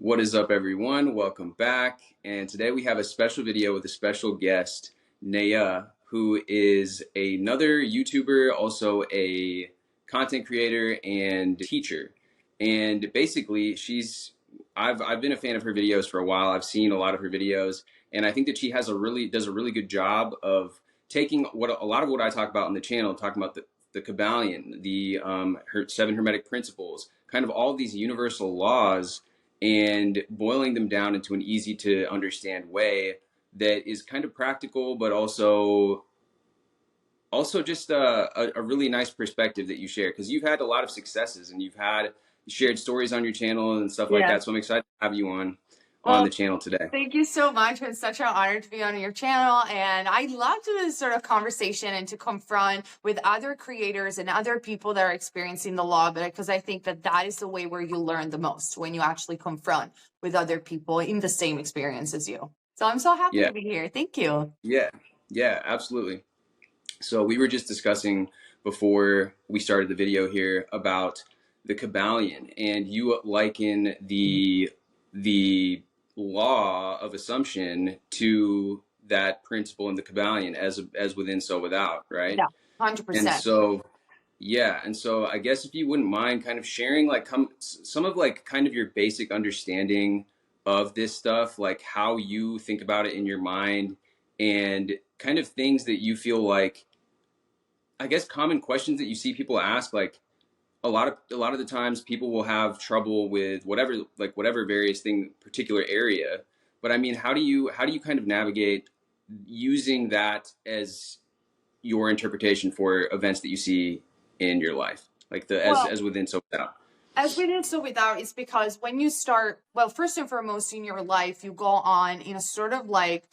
What is up, everyone? Welcome back. And today we have a special video with a special guest, Neyah, who is another YouTuber, also a content creator and teacher. And basically, I've been a fan of her videos for a while. I've seen a lot of her videos, and I think that she does a really good job of taking a lot of what I talk about on the channel, talking about the Kabbalion, her 7 Hermetic principles, kind of all of these universal laws, and boiling them down into an easy to understand way that is kind of practical, but also just a really nice perspective that you share, because you've had a lot of successes and you've shared stories on your channel and stuff like Yeah. that. So I'm excited to have you on Well, the channel today. thank you so much. It's such an honor to be on your channel. And I love to do this sort of conversation and to confront with other creators and other people that are experiencing the law, because I think that is the way where you learn the most, when you actually confront with other people in the same experience as you. So I'm so happy Yeah, to be here. Thank you. yeah, absolutely. So we were just discussing before we started the video here about the Kabbalion, and you liken the law of assumption to that principle in the Kabbalion, as within, so without, right? Yeah, And 100%. so, yeah, and so I guess if you wouldn't mind kind of sharing some of like kind of your basic understanding of this stuff, like how you think about it in your mind, and kind of things that you feel like, I guess, common questions that you see people ask. Like a lot of the times people will have trouble with whatever various particular area. But I mean, how do you kind of navigate using that as your interpretation for events that you see in your life, like Well, as within, so without? as we did so without, is because when you start, well, first and foremost in your life, you go on in a sort of like,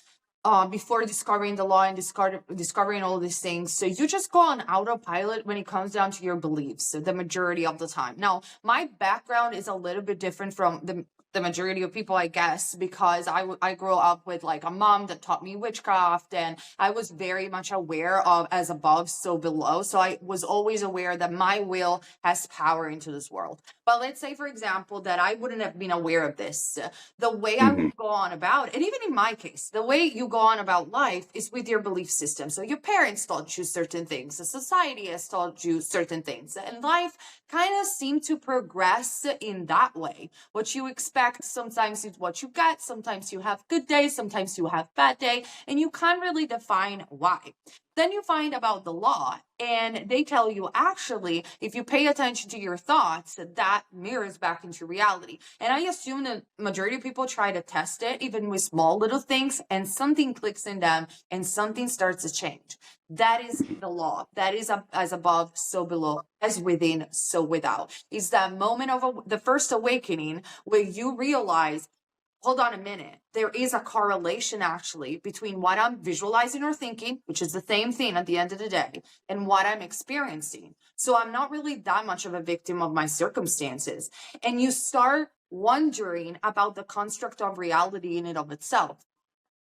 before discovering the law and discovering all these things. So you just go on autopilot when it comes down to your beliefs, the majority of the time. Now, my background is a little bit different from the majority of people, I guess, because I grew up with like a mom that taught me witchcraft, and I was very much aware of as above, so below. So I was always aware that my will has power into this world. But let's say, for example, that I wouldn't have been aware of this. The way I Hmm. would go on about, and even in my case, the way you go on about life is with your belief system. So your parents taught you certain things, the society has taught you certain things, and life kind of seemed to progress in that way. What you expect sometimes is what you get. Sometimes you have good days, sometimes you have bad day, and you can't really define why. Then you find about the law, and they tell you, actually, if you pay attention to your thoughts, that mirrors back into reality. And I assume the majority of people try to test it, even with small little things, and something clicks in them and something starts to change. That is the law. That is as above, so below, as within, so without. It's that moment of the first awakening where you realize, hold on a minute, there is a correlation actually between what I'm visualizing or thinking, which is the same thing at the end of the day, and what I'm experiencing. So I'm not really that much of a victim of my circumstances. And you start wondering about the construct of reality in and of itself,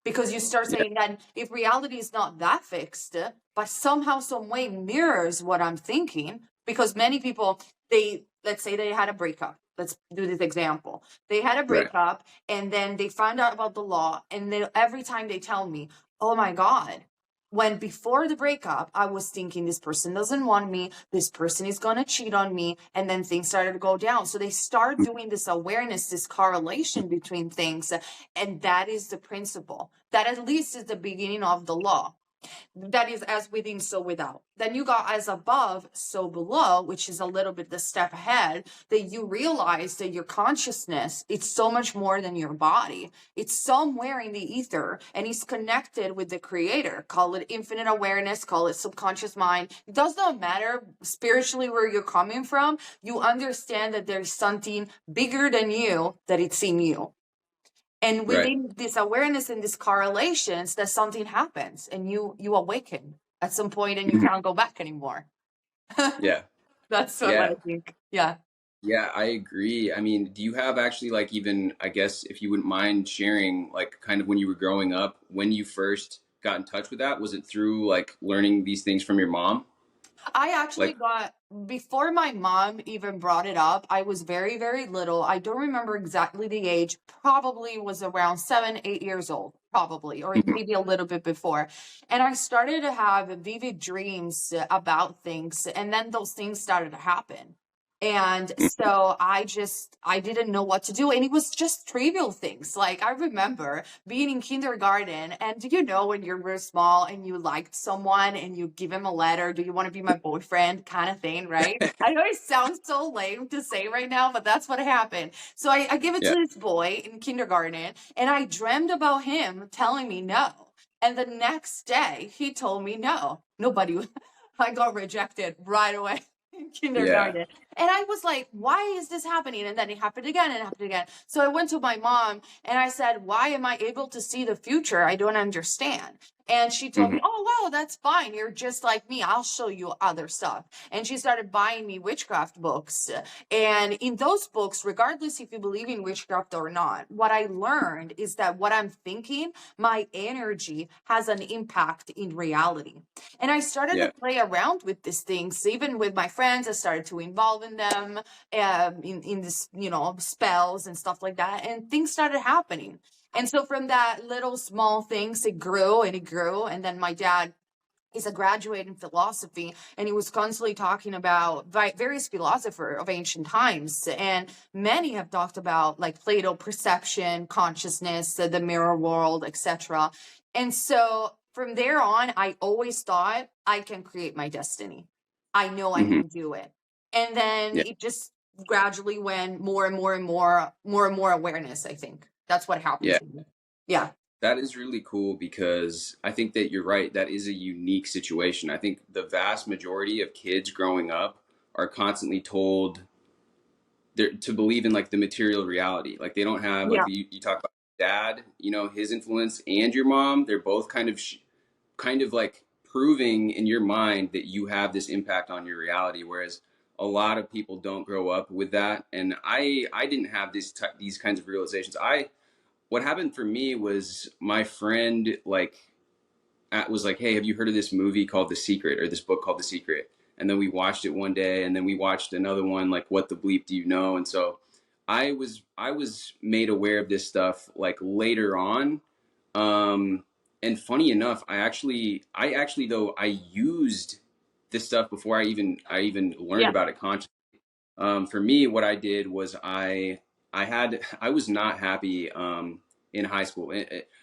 because you start Yeah. saying that if reality is not that fixed, but somehow, some way mirrors what I'm thinking, because many people, let's say they had a breakup. Let's do this example. They had a Right. breakup, and then they found out about the law, and then every time they tell me, oh my God, when before the breakup, I was thinking this person doesn't want me, this person is going to cheat on me, and then things started to go down. So they start doing this awareness, this correlation between things, and that is the principle. That at least is the beginning of the law. That is as within, so without. Then you got as above, so below, which is a little bit the step ahead, that you realize that your consciousness, it's so much more than your body. It's somewhere in the ether, and it's connected with the creator. Call it infinite awareness, call it subconscious mind. It does not matter spiritually where you're coming from. You understand that there's something bigger than you, that it's in you. And Right. within this awareness and these correlations, that something happens and you awaken at some point and you Mhm. can't go back anymore. Yeah. That's what Yeah. I think. Yeah. Yeah, I agree. I mean, do you have actually, like, even, I guess, if you wouldn't mind sharing, like, kind of when you were growing up, when you first got in touch with that, was it through like learning these things from your mom? I actually Like, got, before my mom even brought it up, I was very, very little. I don't remember exactly the age, probably was around 7, 8 years old, probably, or mhm, maybe a little bit before. And I started to have vivid dreams about things, and then those things started to happen. And mhm, so I didn't know what to do. And it was just trivial things. Like I remember being in kindergarten, and you know, when you're real small and you liked someone and you give him a letter, do you want to be my boyfriend kind of thing, right? I know it sounds so lame to say right now, but that's what happened. So I give it to yeah, this boy in kindergarten, and I dreamed about him telling me no. And the next day he told me no. Nobody, I got rejected right away in yeah, kindergarten. And I was like, why is this happening? And then it happened again and it happened again. So I went to my mom and I said, why am I able to see the future? I don't understand. And she told mhm, me, oh, well, that's fine. You're just like me. I'll show you other stuff. And she started buying me witchcraft books. And in those books, regardless if you believe in witchcraft or not, what I learned is that what I'm thinking, my energy has an impact in reality. And I started to yeah, play around with these things, even with my friends. I started to involve in them, in this, you know, spells and stuff like that. And things started happening. And so from that little small things, it grew and it grew. And then my dad is a graduate in philosophy, and he was constantly talking about various philosophers of ancient times, and many have talked about like Plato, perception, consciousness, the mirror world, etc. And so from there on, I always thought I can create my destiny. I know I mhm, can do it. And then yeah, it just gradually went more and more and more awareness. I think that's what happened yeah. to me. Yeah. That is really cool because I think that you're right. That is a unique situation. I think the vast majority of kids growing up are constantly told to believe in like the material reality. Like they don't have like Yeah. you talk about dad, you know, his influence and your mom. They're both kind of like proving in your mind that you have this impact on your reality. Whereas a lot of people don't grow up with that. And I didn't have these kinds of realizations. I What happened for me was my friend like was like, "Hey, have you heard of this movie called The Secret or this book called The Secret?" And then we watched it one day, and then we watched another one like What the Bleep Do You Know? And so I was made aware of this stuff like later on. Um, and funny enough, I actually though I used this stuff before I even learned Yeah. about it consciously. For me, what I did was I was not happy in high school.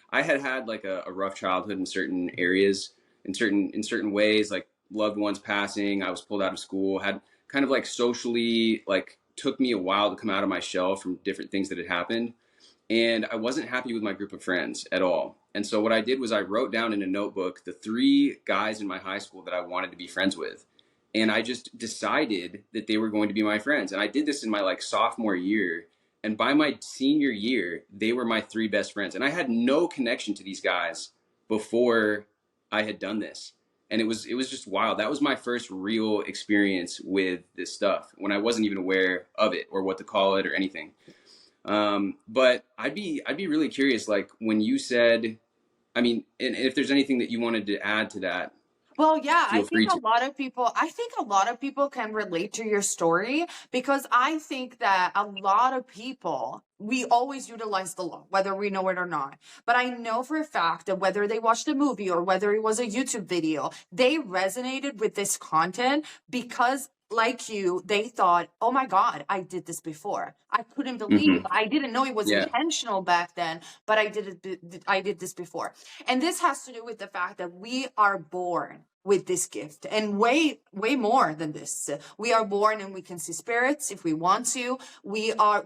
I had had like a rough childhood in certain areas, in certain ways, like loved ones passing. I was pulled out of school. Had kind of like socially like took me a while to come out of my shell from different things that had happened, and I wasn't happy with my group of friends at all. And so what I did was I wrote down in a notebook the three guys in my high school that I wanted to be friends with. And I just decided that they were going to be my friends. And I did this in my like sophomore year. And by my senior year, they were my three best friends. And I had no connection to these guys before I had done this. And it was just wild. That was my first real experience with this stuff when I wasn't even aware of it or what to call it or anything. But I'd be really curious, like when you said, I mean, and if there's anything that you wanted to add to that, Well, yeah, feel free to. I think a lot of people can relate to your story, because I think that a lot of people, we always utilize the law, whether we know it or not. But I know for a fact that whether they watched a movie or whether it was a YouTube video, they resonated with this content because, like you, they thought, oh my God, I did this before. I couldn't believe, Hmm. I didn't know it was Yeah, intentional back then, but I did this before. And this has to do with the fact that we are born with this gift, and way more than this. We are born and we can see spirits if we want to. We are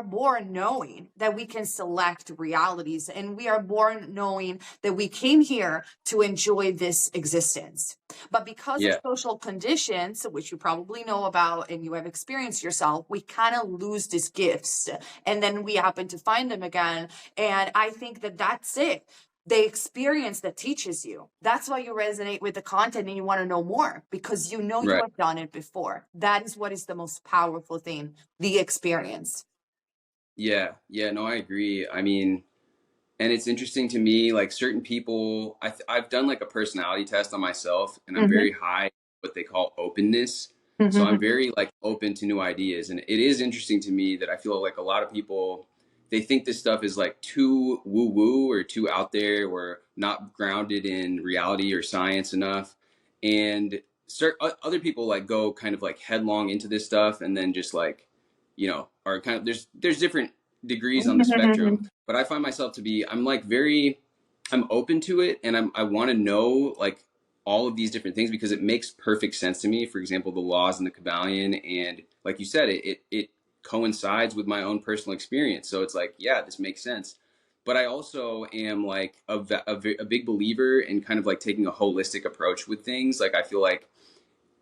born knowing that we can select realities, and we are born knowing that we came here to enjoy this existence. But because of yeah, social conditions, which you probably know about and you have experienced yourself, we kind of lose these gifts, and then we happen to find them again. And I think that that's it, the experience that teaches you. That's why you resonate with the content and you want to know more, because you know you right. have done it before. That is what is the most powerful thing, the experience. Yeah, yeah, no, I agree. I mean, and it's interesting to me, like certain people, I've done like a personality test on myself, and I'm Hmm. very high. what they call openness. So I'm Mhm. very like open to new ideas, and it is interesting to me that I feel like a lot of people, they think this stuff is like too woo woo or too out there or not grounded in reality or science enough. And other people like go kind of like headlong into this stuff and then just like, are kind of, there's different degrees on the spectrum, but I find myself to be, I'm like very, I'm open to it, and I want to know like all of these different things because it makes perfect sense to me. For example, the laws in the Kabbalion, and like you said, it coincides with my own personal experience. So it's like, yeah, this makes sense. But I also am like a big believer in kind of like taking a holistic approach with things. Like I feel like,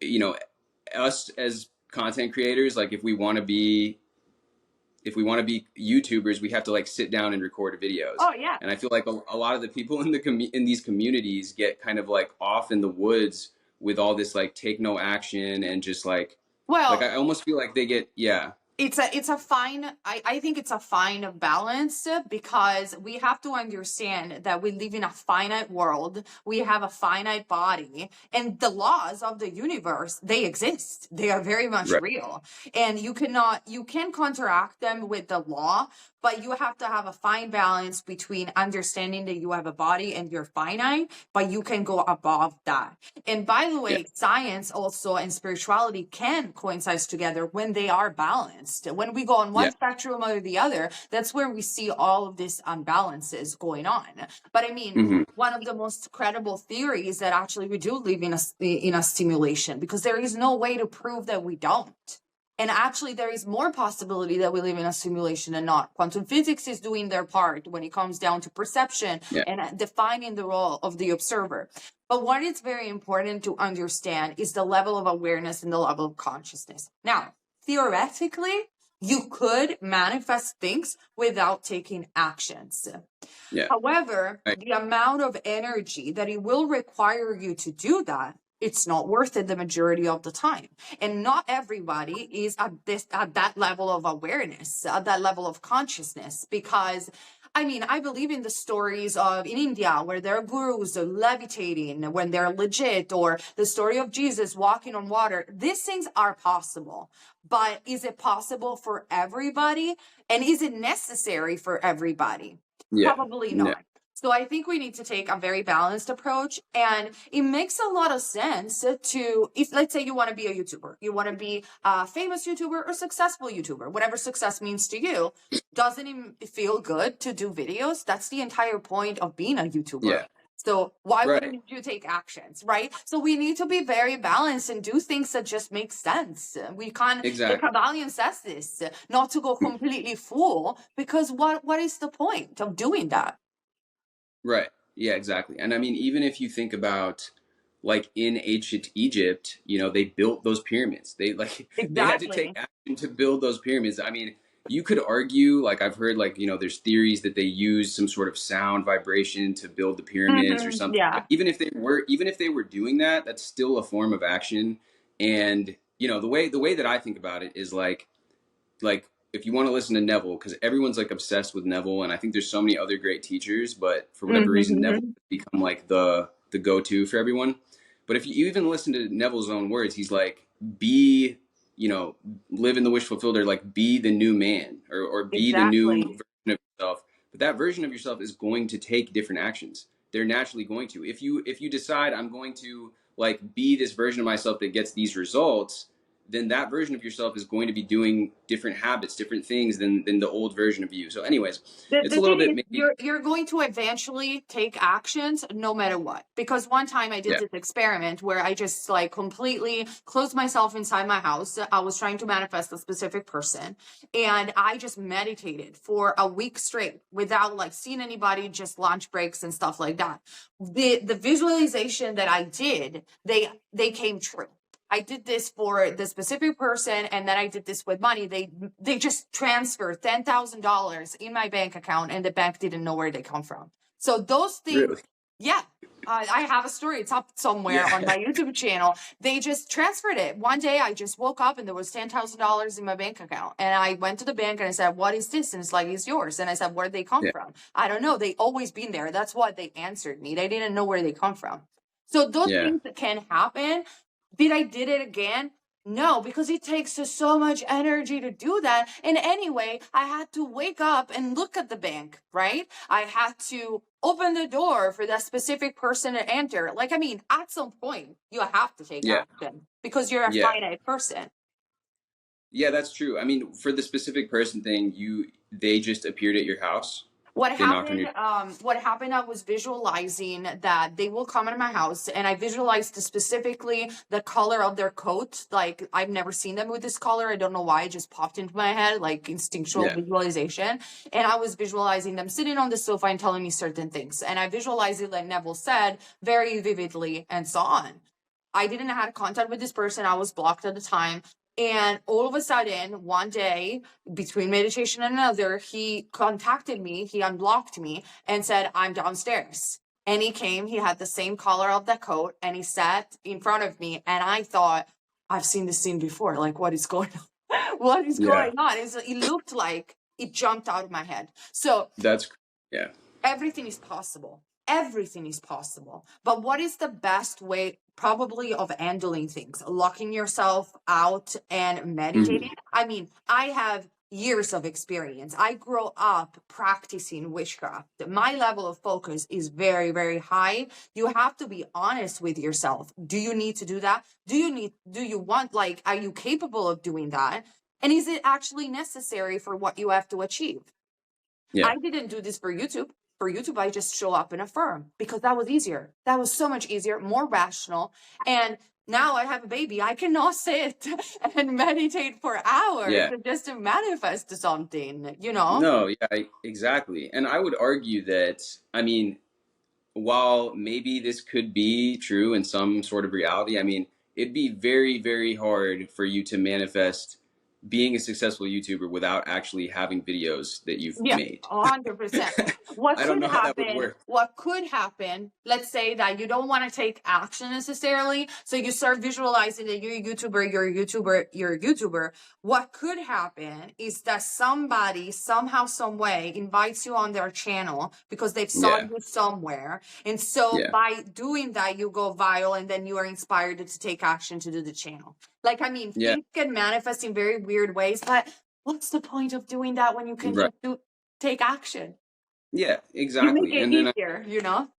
you know, us as content creators, like if we want to be YouTubers, we have to like sit down and record videos. Oh yeah. And I feel like a lot of the people in in these communities get kind of like off in the woods with all this like take no action and just like Well, I almost feel like they get, yeah, it's a fine, I think it's a fine balance, because we have to understand that we live in a finite world, we have a finite body, and the laws of the universe, they exist, they are very much right, real, and you can counteract them with the law, but you have to have a fine balance between understanding that you have a body and you're finite, but you can go above that. And by the yeah, way, science also and spirituality can coincide together when they are balanced. When we go on yeah, one spectrum or the other, that's where we see all of these unbalances going on. But I mean, hmm, one of the most credible theories that actually we do live in a simulation, because there is no way to prove that we don't. And actually, there is more possibility that we live in a simulation and not. Quantum physics is doing their part when it comes down to perception yeah, and defining the role of the observer. But what is very important to understand is the level of awareness and the level of consciousness. Now, theoretically, you could manifest things without taking actions. yeah, However, right, the amount of energy that it will require you to do that, it's not worth it the majority of the time. And not everybody is at that level of awareness, at that level of consciousness, because I mean, I believe in the stories of in India where there are gurus levitating when they're legit, or the story of Jesus walking on water. These things are possible, but is it possible for everybody? And is it necessary for everybody? yeah, Probably yeah, not. So I think we need to take a very balanced approach, and it makes a lot of sense to, if let's say you want to be a YouTuber, you want to be a famous YouTuber or successful YouTuber, whatever success means to you, doesn't it feel good to do videos? That's the entire point of being a YouTuber. yeah, So why right, wouldn't you take actions, right? So we need to be very balanced and do things that just make sense. We can't, the exactly. Kabbalion says this, not to go completely full, because what is the point of doing that? Right. Yeah, exactly. And I mean, even if you think about like in ancient Egypt, they built those pyramids. They like they had to take Exactly. action to build those pyramids. I mean, you could argue, like I've heard, like, there's theories that they use some sort of sound vibration to build the pyramids or something. But Yeah. even if they were doing that, that's still a form of action. And the way that I think about it is like if you want to listen to Neville, because everyone's like obsessed with Neville, and I think there's so many other great teachers, but for whatever reason, Neville Mhm. has become like the go to for everyone. But if you even listen to Neville's own words, he's like, be, live in the wish fulfilled, or like be the new man, or be the new Exactly. version of yourself. But that version of yourself is going to take different actions. They're naturally going to. If you decide I'm going to like be this version of myself that gets these results, then that version of yourself is going to be doing different habits, different things than the old version of you. So, anyways, it's The a little thing bit is, maybe, you're going to eventually take actions no matter what. Because one time I did yeah, this experiment where I just like completely closed myself inside my house. I was trying to manifest a specific person, and I just meditated for a week straight without like seeing anybody, just lunch breaks and stuff like that. The visualization that I did, they came true. I did this for the specific person, and then I did this with money. They just transferred $10,000 in my bank account, and the bank didn't know where they come from. So those things, really, yeah. I have a story. It's up somewhere on yeah, my YouTube channel. They just transferred it. One day I just woke up and there was $10,000 in my bank account. And I went to the bank and I said, "What is this?" And it's like, "It's yours." And I said, "Where'd they come yeah, from?" "I don't know. They always been there." That's what they answered me. They didn't know where they come from. So those yeah, things that can happen, Did I did it again? No, because it takes so much energy to do that. And anyway, I had to wake up and look at the bank, right? I had to open the door for that specific person to enter. Like, I mean, at some point, you have to take Yeah. action because you're a Yeah. finite person. Yeah, that's true. I mean, for the specific person thing, they just appeared at your house. What They knocked on happened? your What happened? I was visualizing that they will come into my house, and I visualized specifically the color of their coat. Like I've never seen them with this color. I don't know why. It just popped into my head, like instinctual Yeah. visualization. And I was visualizing them sitting on the sofa and telling me certain things. And I visualized it, like Neville said, very vividly, and so on. I didn't have contact with this person. I was blocked at the time. And all of a sudden, one day, between meditation and another, he contacted me, he unblocked me and said, I'm downstairs. And he came, he had the same color of the coat, and he sat in front of me. And I thought, I've seen this scene before. Like, what is going on? What is Yeah. going on? It looked like it jumped out of my head. So That's yeah. everything is possible. Everything is possible. But what is the best way, probably, of handling things? Locking yourself out and meditating? I mean, I have years of experience. I grew up practicing witchcraft. My level of focus is very, very high. You have to be honest with yourself. Do you need to do that? Do you want, like, are you capable of doing that? And is it actually necessary for what you have to achieve? Yeah. I didn't do this for YouTube. For YouTube, I just show up and affirm because that was easier. That was so much easier, more rational. And now I have a baby. I cannot sit and meditate for hours Yeah. just to manifest something, you know? No, yeah, exactly. And I would argue that, I mean, while maybe this could be true in some sort of reality, I mean, it'd be very, very hard for you to manifest being a successful YouTuber without actually having videos that you've Yeah, made. 100%. What I don't could know how that would happen? work. What could happen? Let's say that you don't want to take action necessarily, so you start visualizing that you're a YouTuber, you're a YouTuber, you're a YouTuber. What could happen is that somebody somehow, some way invites you on their channel because they've saw Yeah. you somewhere, and so Yeah. by doing that, you go viral, and then you are inspired to take action to do the channel. Like, I mean, Yeah. things can manifest in very weird ways, but what's the point of doing that when you can Right. just take action? Yeah, You make exactly. it And then easier, you know?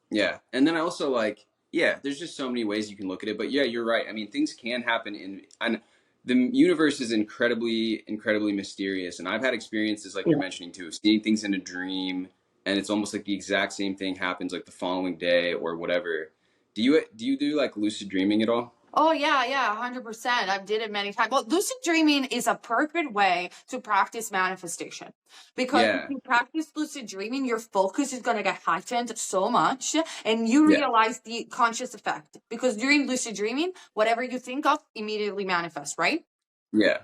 yeah. And then I also like, yeah, there's just so many ways you can look at it. But yeah, you're right. I mean, things can happen and the universe is incredibly, incredibly mysterious. And I've had experiences like Yeah. you're mentioning too, of seeing things in a dream and it's almost like the exact same thing happens like the following day or whatever. Do you do like lucid dreaming at all? Oh yeah, 100%. I've did it many times. Well, lucid dreaming is a perfect way to practice manifestation because if Yeah. you practice lucid dreaming, your focus is going to get heightened so much, and you Yeah. realize the conscious effect. Because during lucid dreaming, whatever you think of immediately manifests, right? Yeah.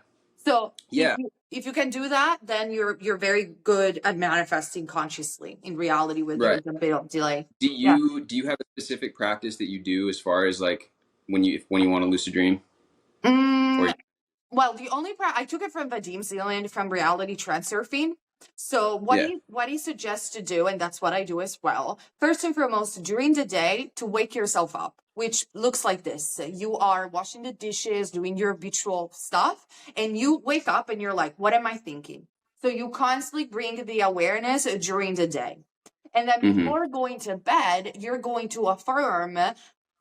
So Yeah. if you can do that, then you're very good at manifesting consciously in reality where Right. there's a bit of delay. Do Yeah. you have a specific practice that you do as far as like when you want to lucid dream? Or Well, the only I took it from Vadim Zealand from Reality Transurfing. So yeah. what he suggests to do, and that's what I do as well. First and foremost, during the day, to wake yourself up, which looks like this: you are washing the dishes, doing your habitual stuff, and you wake up and you're like, "What am I thinking?" So you constantly bring the awareness during the day. And then Mm-hmm. before going to bed, you're going to affirm,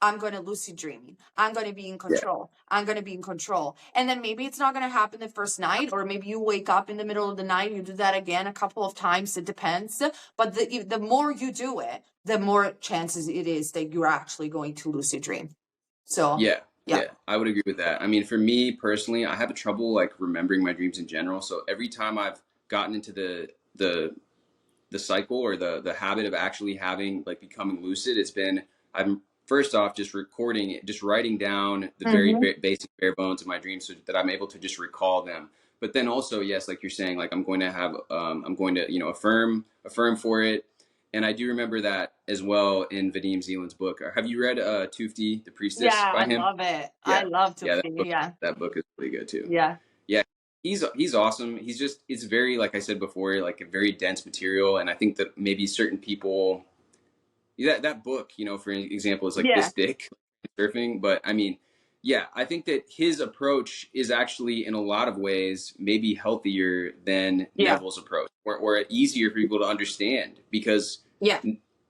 I'm going to lucid dreaming. I'm going to be in Yeah. control. I'm going to be in control. And then maybe it's not going to happen the first night, or maybe you wake up in the middle of the night. You do that again a couple of times. It depends. But the more you do it, the more chances it is that you're actually going to lucid dream. So, Yeah, yeah. yeah, I would agree with that. I mean, for me personally, I have trouble like remembering my dreams in general. So every time I've gotten into the cycle or the habit of actually having like becoming lucid, it's been I'm first off just recording it, just writing down the very Mhm. basic bare bones of my dreams so that I'm able to just recall them. But then also, yes, like you're saying, like I'm going to affirm for it. And I do remember that as well in Vadim Zealand's book. Have you read Tufti, the Priestess Yeah, by I him? love it. I Yeah, love yeah, Tiffany. Yeah. that book is really good too. Yeah. Yeah, he's awesome. It's very like I said before, like a very dense material, and I think that maybe certain people that book, for example, is like Yeah. this thick surfing, but I mean, Yeah, I think that his approach is actually, in a lot of ways, maybe healthier than Yeah, Neville's approach, or easier for people to understand because yeah,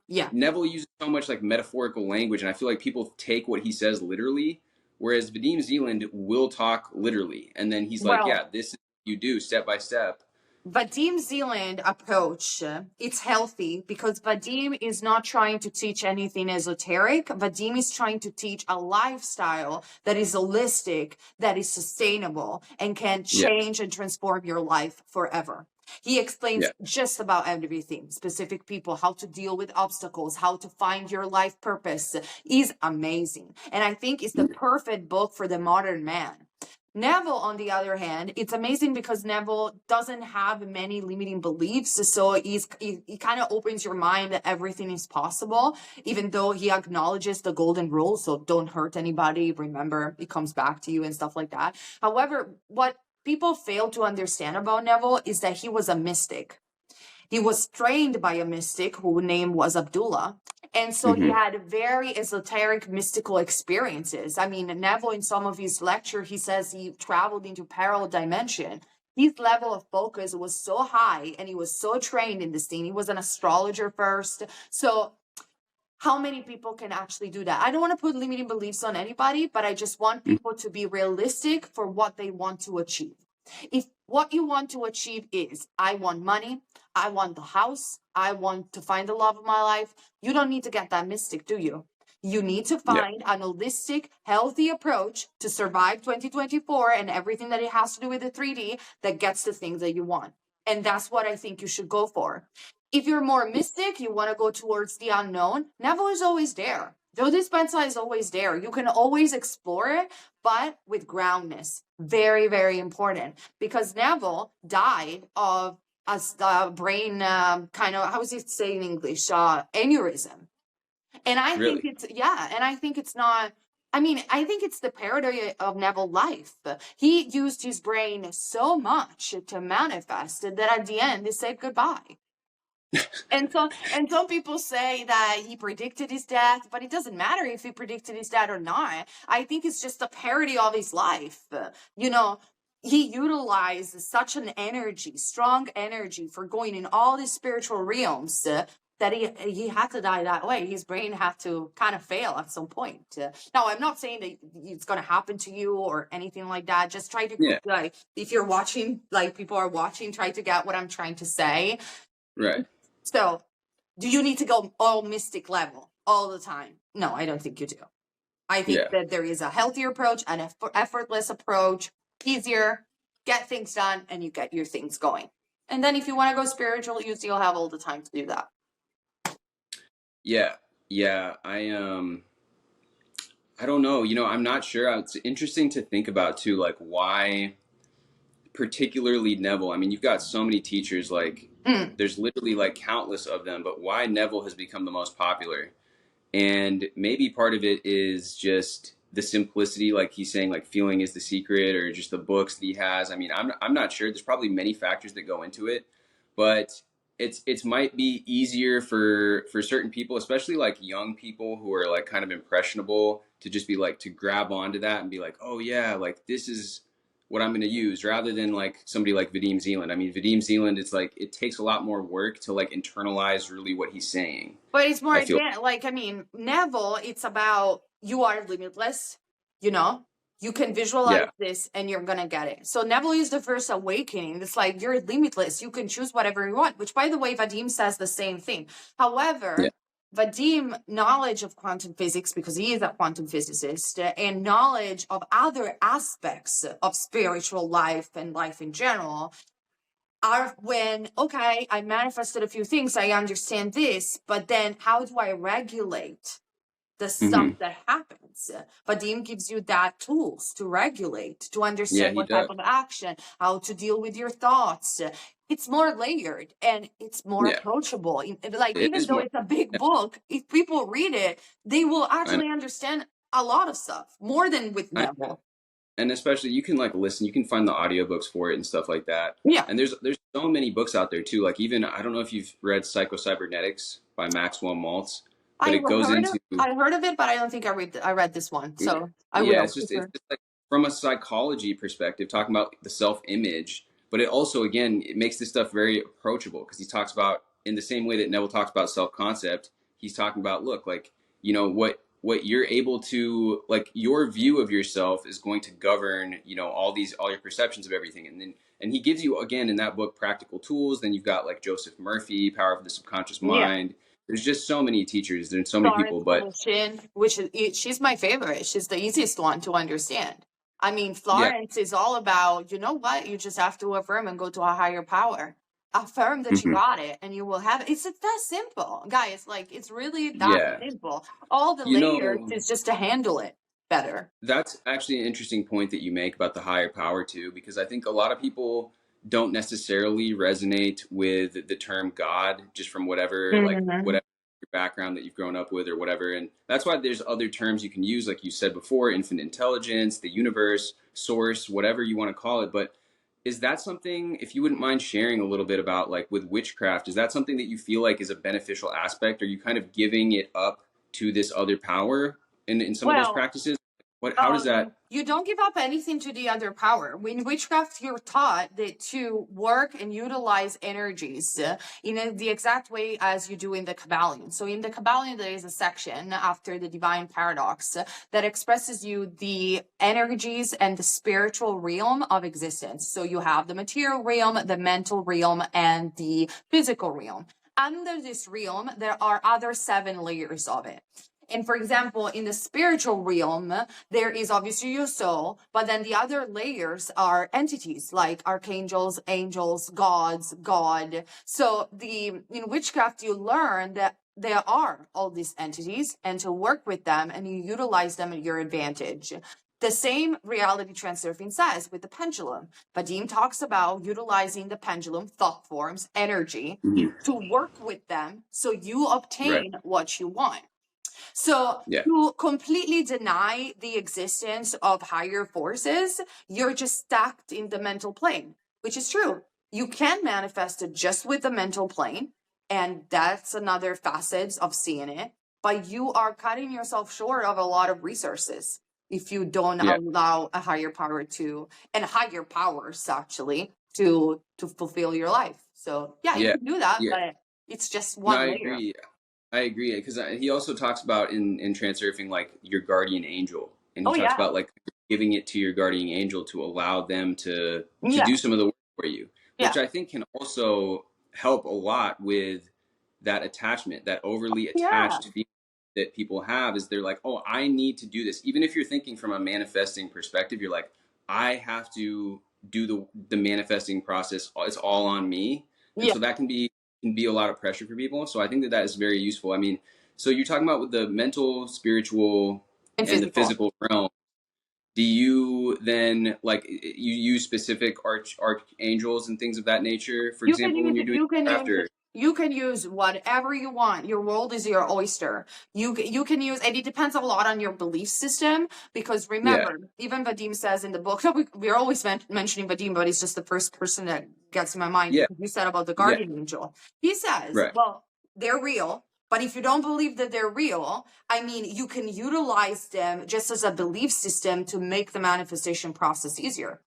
yeah. Neville uses so much like metaphorical language, and I feel like people take what he says literally, whereas Vadim Zealand will talk literally, and then he's like, Well, "Yeah, this is what you do step by step." Vadim Zealand approach, it's healthy because Vadim is not trying to teach anything esoteric. Vadim is trying to teach a lifestyle that is holistic, that is sustainable, and can Yeah, change and transform your life forever. He explains yeah, just about everything, specific people, how to deal with obstacles, how to find your life purpose is amazing. And I think it's the perfect book for the modern man. Neville, on the other hand, it's amazing because Neville doesn't have many limiting beliefs. So he kind of opens your mind that everything is possible, even though he acknowledges the golden rule. So don't hurt anybody. Remember, it comes back to you and stuff like that. However, what people fail to understand about Neville is that he was a mystic. He was trained by a mystic whose name was Abdullah. And so he hmm had very esoteric mystical experiences. I mean, Neville, in some of his lecture, he says he traveled into parallel dimension. His level of focus was so high and he was so trained in this thing. He was an astrologer first. So how many people can actually do that? I don't want to put limiting beliefs on anybody, but I just want people to be realistic for what they want to achieve. If what you want to achieve is, I want money, I want the house, I want to find the love of my life, you don't need to get that mystic, do you? You need to yeah, find an holistic, healthy approach to survive 2024 and everything that it has to do with the 3D that gets the things that you want. And that's what I think you should go for. If you're more mystic, you want to go towards the unknown, Neville is always there. Joe Dispenza is always there. You can always explore it, but with groundness. Very, very important. Because Neville died of a brain kind of, how is it say in English? Aneurysm. And I think really, it's, yeah, and I think it's not, I mean, I think it's the parody of Neville life. He used his brain so much to manifest that at the end he said goodbye. And some people say that he predicted his death, but it doesn't matter if he predicted his death or not. I think it's just a parody of his life. You know, he utilized such an energy, strong energy for going in all these spiritual realms that he had to die that way. His brain had to kind of fail at some point. Now, I'm not saying that it's going to happen to you or anything like that. Just try to, yeah, like, if you're watching, like people are watching, try to get what I'm trying to say. right, So, do you need to go all mystic level all the time? No, I don't think you do. I think yeah, that there is a healthier approach, an effortless approach, easier, get things done, and you get your things going. And then if you want to go spiritual, you still have all the time to do that. yeah, yeah. I don't know. I'm not sure. It's interesting to think about too, like why particularly Neville. I mean, you've got so many teachers, like Mm. there's literally like countless of them, but why Neville has become the most popular? And maybe part of it is just the simplicity, like he's saying, like feeling is the secret, or just the books that he has. I mean, I'm not sure. There's probably many factors that go into it, but it's might be easier for certain people, especially like young people who are like kind of impressionable, to just be like to grab onto that and be like, oh yeah, like this is what I'm going to use, rather than like somebody like Vadim Zealand. I mean, Vadim Zealand, it's like it takes a lot more work to like internalize really what he's saying. But it's more I feel. like, I mean, Neville, it's about you are limitless, you know? You can visualize Yeah. this and you're gonna get it. So Neville is the first awakening. It's like you're limitless. You can choose whatever you want, which by the way, Vadim says the same thing. Yeah. However, Vadim knowledge of quantum physics, because he is a quantum physicist, and knowledge of other aspects of spiritual life and life in general are when, okay, I manifested a few things, I understand this, but then how do I regulate the stuff hmm that happens? Vadim gives you that tools to regulate, to Yeah, understand he what type does. of action, how to deal with your thoughts. It's more layered and it's more Yeah, approachable. Like, it even is though more. it's a big Yeah, book, if people read it, they will I know. actually understand a lot of stuff more than with I know. Neville. And especially you can like listen, you can find the audiobooks for it and stuff like that. Yeah. And there's so many books out there too. Like even I don't know if you've read Psycho Cybernetics by Maxwell Maltz. but it goes into I heard of it, but I don't think I read this one. So I yeah, will for it's sure. just like from a psychology perspective, talking about the self image, but it also again it makes this stuff very approachable because he talks about in the same way that Neville talks about self concept, he's talking about look like what you're able to like your view of yourself is going to govern all your perceptions of everything, and he gives you again in that book practical tools. Then you've got like Joseph Murphy, Power of the Subconscious Yeah. Mind. There's just so many teachers. There's so many Florence people, but Commission, she's my favorite. She's the easiest one to understand. I mean, yeah. Florence is all about, you know what? You just have to affirm and go to a higher power. Affirm that you Mhm. got it and you will have it. It's that simple, guys. Like, it's really that Yeah. simple. All the You layers know, is just to handle it better. that's actually an interesting point that you make about the higher power too, because I think a lot of people don't necessarily resonate with the term God just from Hmm. whatever your background that you've grown up with or whatever. And that's why there's other terms you can use, like you said before, infinite intelligence, the universe, source, whatever you want to call it. But is that something, if you wouldn't mind sharing a little bit about like with witchcraft, is that something that you feel like is a beneficial aspect? Are you kind of giving it up to this other power in some of those Well, practices? How does that? you don't give up anything to the other power. In witchcraft, you're taught that to work and utilize energies in the exact way as you do in the Kabbalion. So in the Kabbalion, there is a section after the divine paradox that expresses you the energies and the spiritual realm of existence. So you have the material realm, the mental realm, and the physical realm. Under this realm, there are other 7 layers of it. And for example, in the spiritual realm, there is obviously your soul, but then the other layers are entities like archangels, angels, gods, God. So in witchcraft, you learn that there are all these entities and to work with them and you utilize them at your advantage. The same reality transurfing says with the pendulum. Vadim talks about utilizing the pendulum, thought forms, energy Mhm. to work with them so you Right. obtain what you want. So Yeah. to completely deny the existence of higher forces, you're just stacked in the mental plane, which is true. You can manifest it just with the mental plane, and that's another facet of seeing it. But you are cutting yourself short of a lot of resources if you don't Yeah. allow a higher power and higher powers actually to fulfill your life. So yeah, you Yeah. can do that, Yeah. but it's just No, one I layer. agree. I agree because he also talks about in transurfing like your guardian angel, and he Oh talks yeah. about like giving it to your guardian angel to allow them to Yeah. do some of the work for you, which Yeah. I think can also help a lot with that attachment, that overly Yeah. attached feeling that people have. Is they're like, oh, I need to do this, even if you're thinking from a manifesting perspective. You're like, I have to do the manifesting process. It's all on me, and Yeah. so that can be a lot of pressure for people. So I think that that is very useful. I mean, so you're talking about with the mental, spiritual, And and the physical. physical realm. Do you then like you use specific archangels and things of that nature? For You can example, use when you're doing you can craft use or you can use whatever you want. Your world is your oyster. You can use, and it depends a lot on your belief system. Because yeah, remember, even Vadim says in the book, we're always mentioning Vadim, but he's just the first person that gets in my mind yeah, because you said about the yeah, guardian angel. He says, right, well, they're real. But if you don't believe that they're real, I mean, you can utilize them just as a belief system to make the manifestation process easier.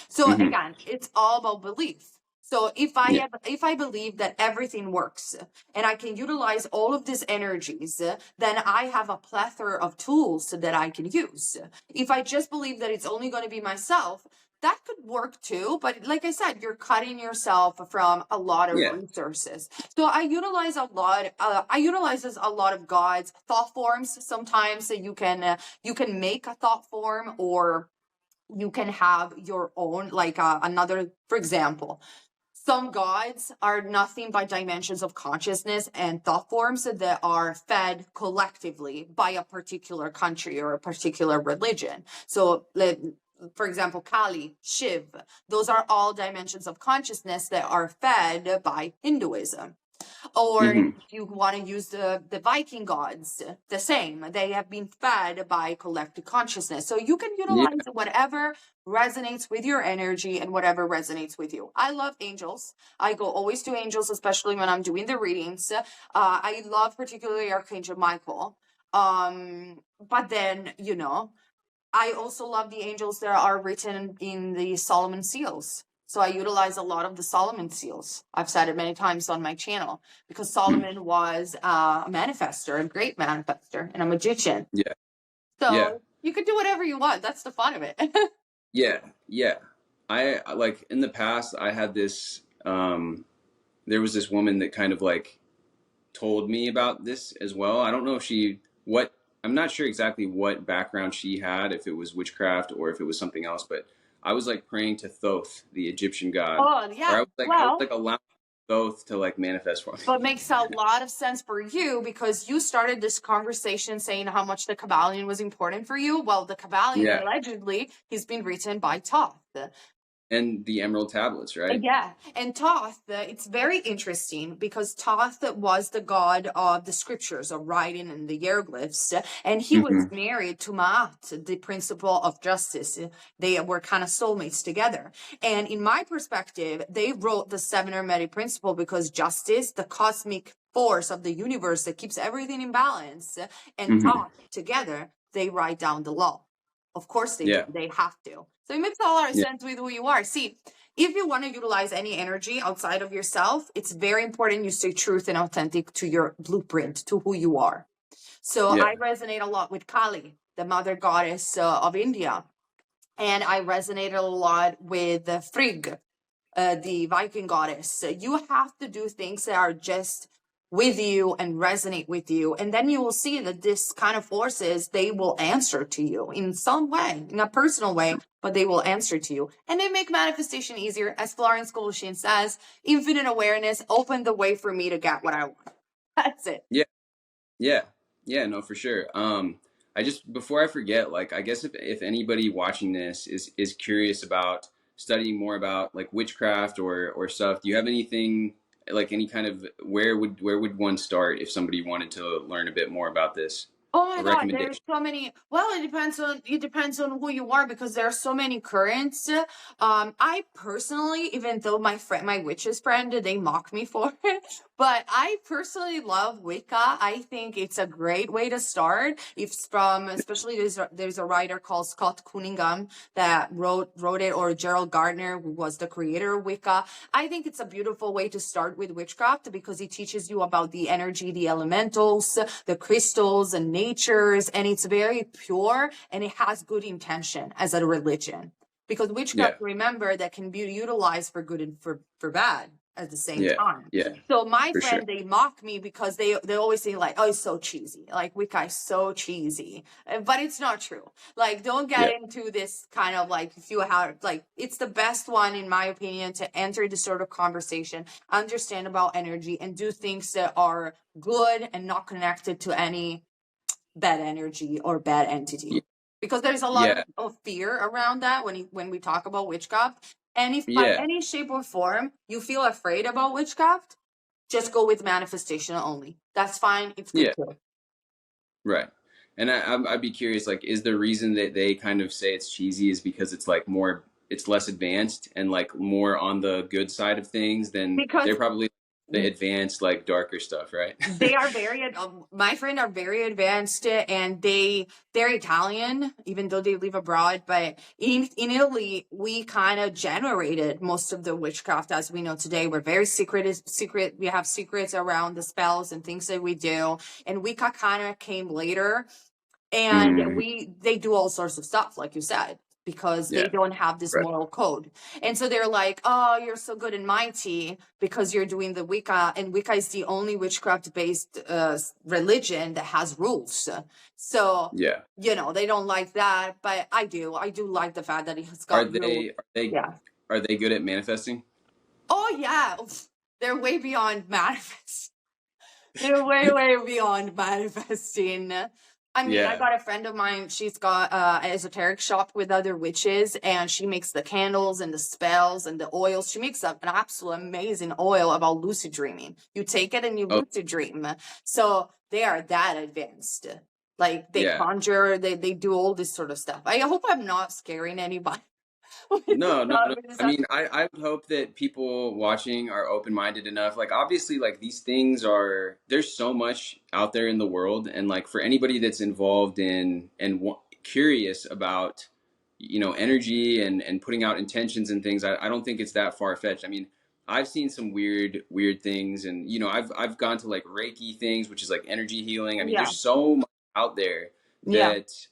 So hmm again, it's all about belief. So yeah, if I believe that everything works and I can utilize all of these energies, then I have a plethora of tools that I can use. If I just believe that it's only going to be myself, that could work too, but like I said, you're cutting yourself from a lot of yeah, resources. So I utilize a lot. I utilizes a lot of God's thought forms. Sometimes you can make a thought form, or you can have your own, like another. For example, some gods are nothing but dimensions of consciousness and thought forms that are fed collectively by a particular country or a particular religion. So for example, Kali, Shiv, those are all dimensions of consciousness that are fed by Hinduism. Or Mm-hmm. if you want to use the Viking gods, the same. They have been fed by collective consciousness. So you can Yeah. utilize whatever resonates with your energy and whatever resonates with you. I love angels. I go always to angels, especially when I'm doing the readings. I love particularly Archangel Michael. But then, I also love the angels that are written in the Solomon seals. So I utilize a lot of the Solomon seals. I've said it many times on my channel because Mm. Solomon was a manifester, a great manifester, and a magician. Yeah. Yeah. So you could do whatever you want. That's the fun of it. Yeah. Yeah. I like in the past I had this there was this woman that kind of like told me about this as well. I don't know if she what I'm not sure exactly what background she had, if it was witchcraft or if it was something else, but I was like praying to Thoth, the Egyptian god, Oh, or yeah. I was Well, like allowing Thoth to like manifest for me. but makes a lot of sense for you because you started this conversation saying how much the Kabbalion was important for you. Well, the Kabbalion, Yeah. allegedly, he's been written by Thoth. And the Emerald Tablets, right? Yeah, and Thoth, it's very interesting because Thoth was the god of the scriptures, of writing and the hieroglyphs, and he was Mm-hmm. married to Ma'at, the principle of justice. They were kind of soulmates together. And in my perspective, they wrote the seven hermetic principle because justice, the cosmic force of the universe that keeps everything in balance, and Mm-hmm. Thoth together, they write down the law. Of course they do. Yeah. They have to. So it makes a lot of Yeah. sense with who you are. See, if you want to utilize any energy outside of yourself, it's very important you stay truth and authentic to your blueprint, to who you are. So Yeah. I resonate a lot with Kali, the mother goddess of India. And I resonate a lot with Frigg, the Viking goddess. You have to do things that are just with you and resonate with you. And then you will see that this kind of forces, they will answer to you in some way, in a personal way, but they will answer to you. And they make manifestation easier. As Florence Golshin says, infinite awareness opened the way for me to get what I want. That's it. Yeah. Yeah. Yeah, no, for sure. I just before I forget, like I guess if anybody watching this is curious about studying more about like witchcraft or stuff, do you have anything like any kind of where would one start if somebody wanted to learn a bit more about this? Oh A my God, there's recommendation? so many. Well, it depends on who you are because there are so many currents. I personally, even though my witch's friend, they mock me for it, but I personally love Wicca. I think it's a great way to start. If from especially there's a writer called Scott Cunningham that wrote it, or Gerald Gardner, who was the creator of Wicca. I think it's a beautiful way to start with witchcraft because it teaches you about the energy, the elementals, the crystals and natures, and it's very pure and it has good intention as a religion. Because witchcraft, Yeah. remember, that can be utilized for good and for bad at the same Yeah. time. Yeah. So my For sure. friend, they mock me because they always say like, oh, it's so cheesy. Like Wicca is so cheesy. But it's not true. Like, don't Yeah. get into this kind of like, if you have like, it's the best one in my opinion to enter this sort of conversation, understand about energy, and do things that are good and not connected to any bad energy or bad entity. Yeah. Because there's a lot Yeah. of fear around that when we talk about witchcraft. And if by Yeah. any shape or form you feel afraid about witchcraft, just go with manifestation only. That's fine. It's good Yeah. too. Right. And I'd be curious, like, is the reason that they kind of say it's cheesy is because it's like more, it's less advanced and like more on the good side of things than Because they're probably the advanced, like darker stuff, right? they are my friend are very advanced, and they're Italian, even though they live abroad. But in Italy, we kind of generated most of the witchcraft as we know today. We're very secret. We have secrets around the spells and things that we do. And Wicca kind of came later, and Mm, they do all sorts of stuff, like you said, because they yeah. don't have this Right. moral code. And so they're like, oh, you're so good and mighty because you're doing the Wicca, and Wicca is the only witchcraft based religion that has rules. So Yeah. they don't like that, but I do like the fact that it's Are got rules. they are they Yeah. are they good at manifesting? Oh yeah. Oof. They're way beyond manifest. They're way beyond manifesting. I mean, I Yeah. got a friend of mine, she's got an esoteric shop with other witches, and she makes the candles and the spells and the oils. She makes up an absolute amazing oil about lucid dreaming. You take it and you Oh, lucid dream. So they are that advanced. Like they yeah. conjure, they do all this sort of stuff. I hope I'm not scaring anybody with No, no, no. this. I mean, I would hope that people watching are open-minded enough. Like, obviously, like these things are, there's so much out there in the world. And like for anybody that's involved in and curious about, energy and putting out intentions and things, I don't think it's that far-fetched. I mean, I've seen some weird things, and I've gone to like Reiki things, which is like energy healing. I mean, Yeah. there's so much out there Yeah. that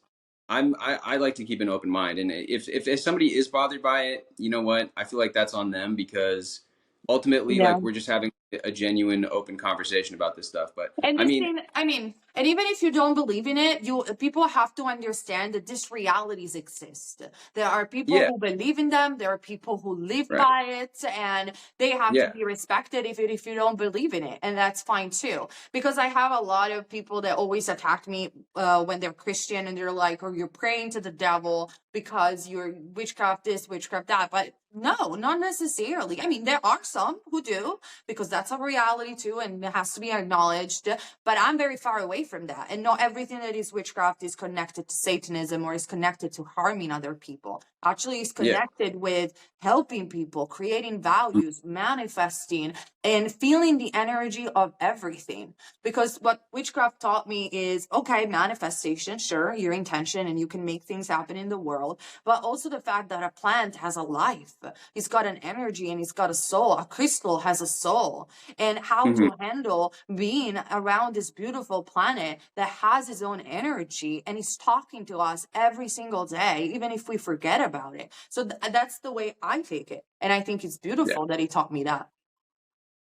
I like to keep an open mind, and if somebody is bothered by it, you know what? I feel like that's on them, because ultimately, Yeah. like, we're just having a genuine, open conversation about this stuff. But And I this mean, thing, I mean, and even if you don't believe in it, you people have to understand that these realities exist. There are people yeah, who believe in them. There are people who live right, by it, and they have to yeah, be respected if you don't believe in it, and that's fine too. Because I have a lot of people that always attack me when they're Christian, and they're like, "Oh, you're praying to the devil because you're witchcraft this, witchcraft that." But no, not necessarily. I mean, there are some who do, because that's a reality too, and it has to be acknowledged. But I'm very far away from that. And not everything that is witchcraft is connected to Satanism or is connected to harming other people. Actually, it's yeah, connected with helping people, creating values, manifesting, and feeling the energy of everything. Because what witchcraft taught me is, okay, manifestation, sure, your intention, and you can make things happen in the world, but also the fact that a plant has a life. It's got an energy and it's got a soul. A crystal has a soul. And how hmm to handle being around this beautiful planet that has its own energy and is talking to us every single day, even if we forget about it. So that's the way I take it. And I think it's yeah, beautiful that he taught me that.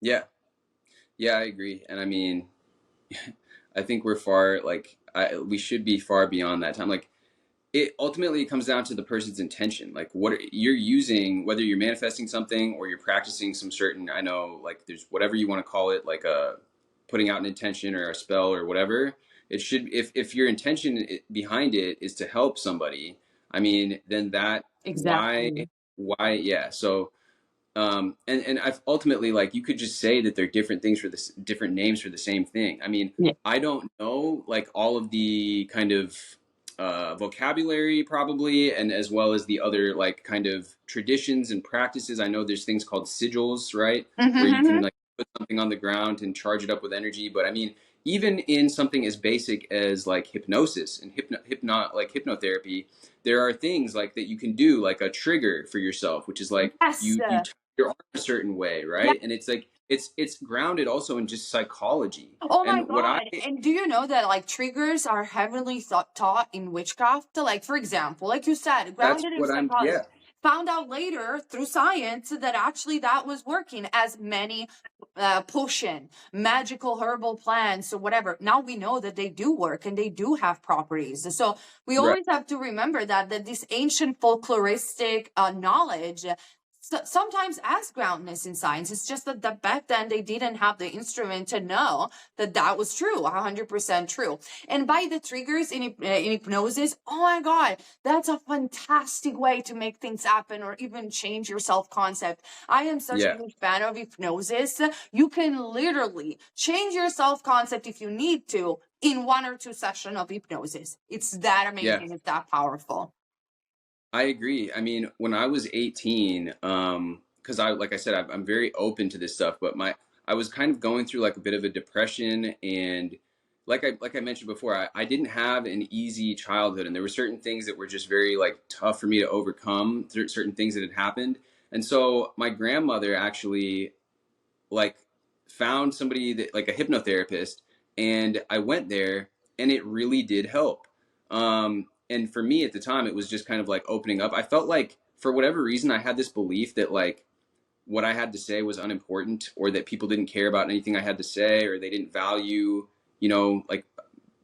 yeah, yeah. I agree, and I mean, I think we're far, like, we should be far beyond that time. Like, it ultimately comes down to the person's intention, like what you're using, whether you're manifesting something or you're practicing some certain, I know, like, there's whatever you want to call it, like a putting out an intention or a spell or whatever. It should, if your intention behind it is to help somebody, I mean, then that, why Exactly. yeah. So and I've ultimately, like, you could just say that they're different things for this, different names for the same thing. I mean, Yeah. I don't know, like, all of the kind of vocabulary probably, and as well as the other, like, kind of traditions and practices. I know there's things called sigils, right, where you can, Mm-hmm. like, put something on the ground and charge it up with energy. But I mean, even in something as basic as like hypnosis and like hypnotherapy, there are things like that you can do, like a trigger for yourself, which is like Yes. you your arm a certain way, Yeah. right? And it's like it's grounded also in just psychology. Oh my And what I God. And do you know that like triggers are heavily taught in witchcraft? Like, for example, like you said, that's grounded in what I'm psychology. yeah, Found out later through science that actually that was working, as many potion, magical herbal plants or whatever. Now we know that they do work and they do have properties. So we right, always have to remember that this ancient folkloristic knowledge sometimes as groundness in science. It's just that back then they didn't have the instrument to know that that was true, 100% true. And by the triggers in hypnosis, oh my God, that's a fantastic way to make things happen or even change your self-concept. I am such a yeah, big fan of hypnosis. You can literally change your self-concept if you need to in 1 or 2 sessions of hypnosis. It's that yeah. amazing. It's that powerful. I agree. I mean, when I was 18, because like I said, I'm very open to this stuff, but I was kind of going through like a bit of a depression, and like I mentioned before, I didn't have an easy childhood, and there were certain things that were just very like tough for me to overcome, certain things that had happened. And so my grandmother actually, like, found somebody that, like, a hypnotherapist, and I went there, and it really did help. And for me at the time, it was just kind of like opening up. I felt like, for whatever reason, I had this belief that, like, what I had to say was unimportant, or that people didn't care about anything I had to say, or they didn't value, like,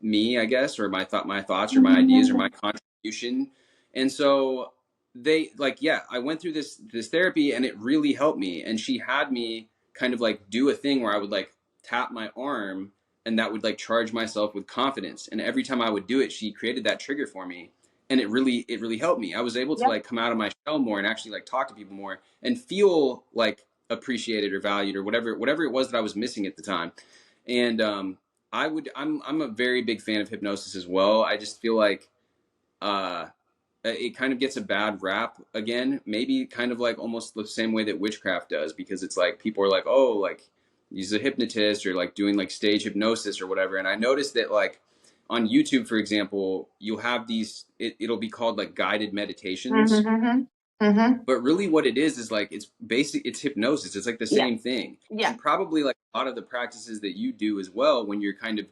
me, I guess, or my thoughts or my ideas or my contribution. And so they, like, yeah, I went through this therapy, and it really helped me. And she had me kind of like do a thing where I would like tap my arm, and that would like charge myself with confidence. And every time I would do it, she created that trigger for me, and it really helped me. I was able to Yep. like come out of my shell more and actually like talk to people more and feel like appreciated or valued or whatever it was that I was missing at the time. And I'm a very big fan of hypnosis as well. I just feel like uh it kind of gets a bad rap again, maybe kind of like almost the same way that witchcraft does, because it's like people are like, oh, like he's a hypnotist or like doing like stage hypnosis or whatever. And I noticed that like on YouTube, for example, you'll have these, it'll be called like guided meditations, Mm-hmm. Mm-hmm. but really what it is like it's hypnosis. It's like the Yeah. same thing. Yeah. And probably like a lot of the practices that you do as well, when you're kind of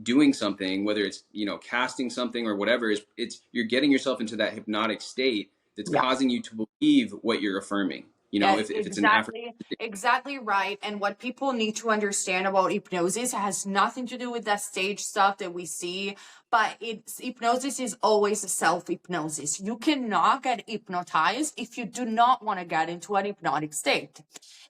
doing something, whether it's casting something or whatever, is it's you're getting yourself into that hypnotic state that's Yeah. causing you to believe what you're affirming. If it's an affirmation. Exactly right. And what people need to understand about hypnosis has nothing to do with that stage stuff that we see, but hypnosis is always a self-hypnosis. You cannot get hypnotized if you do not want to get into an hypnotic state.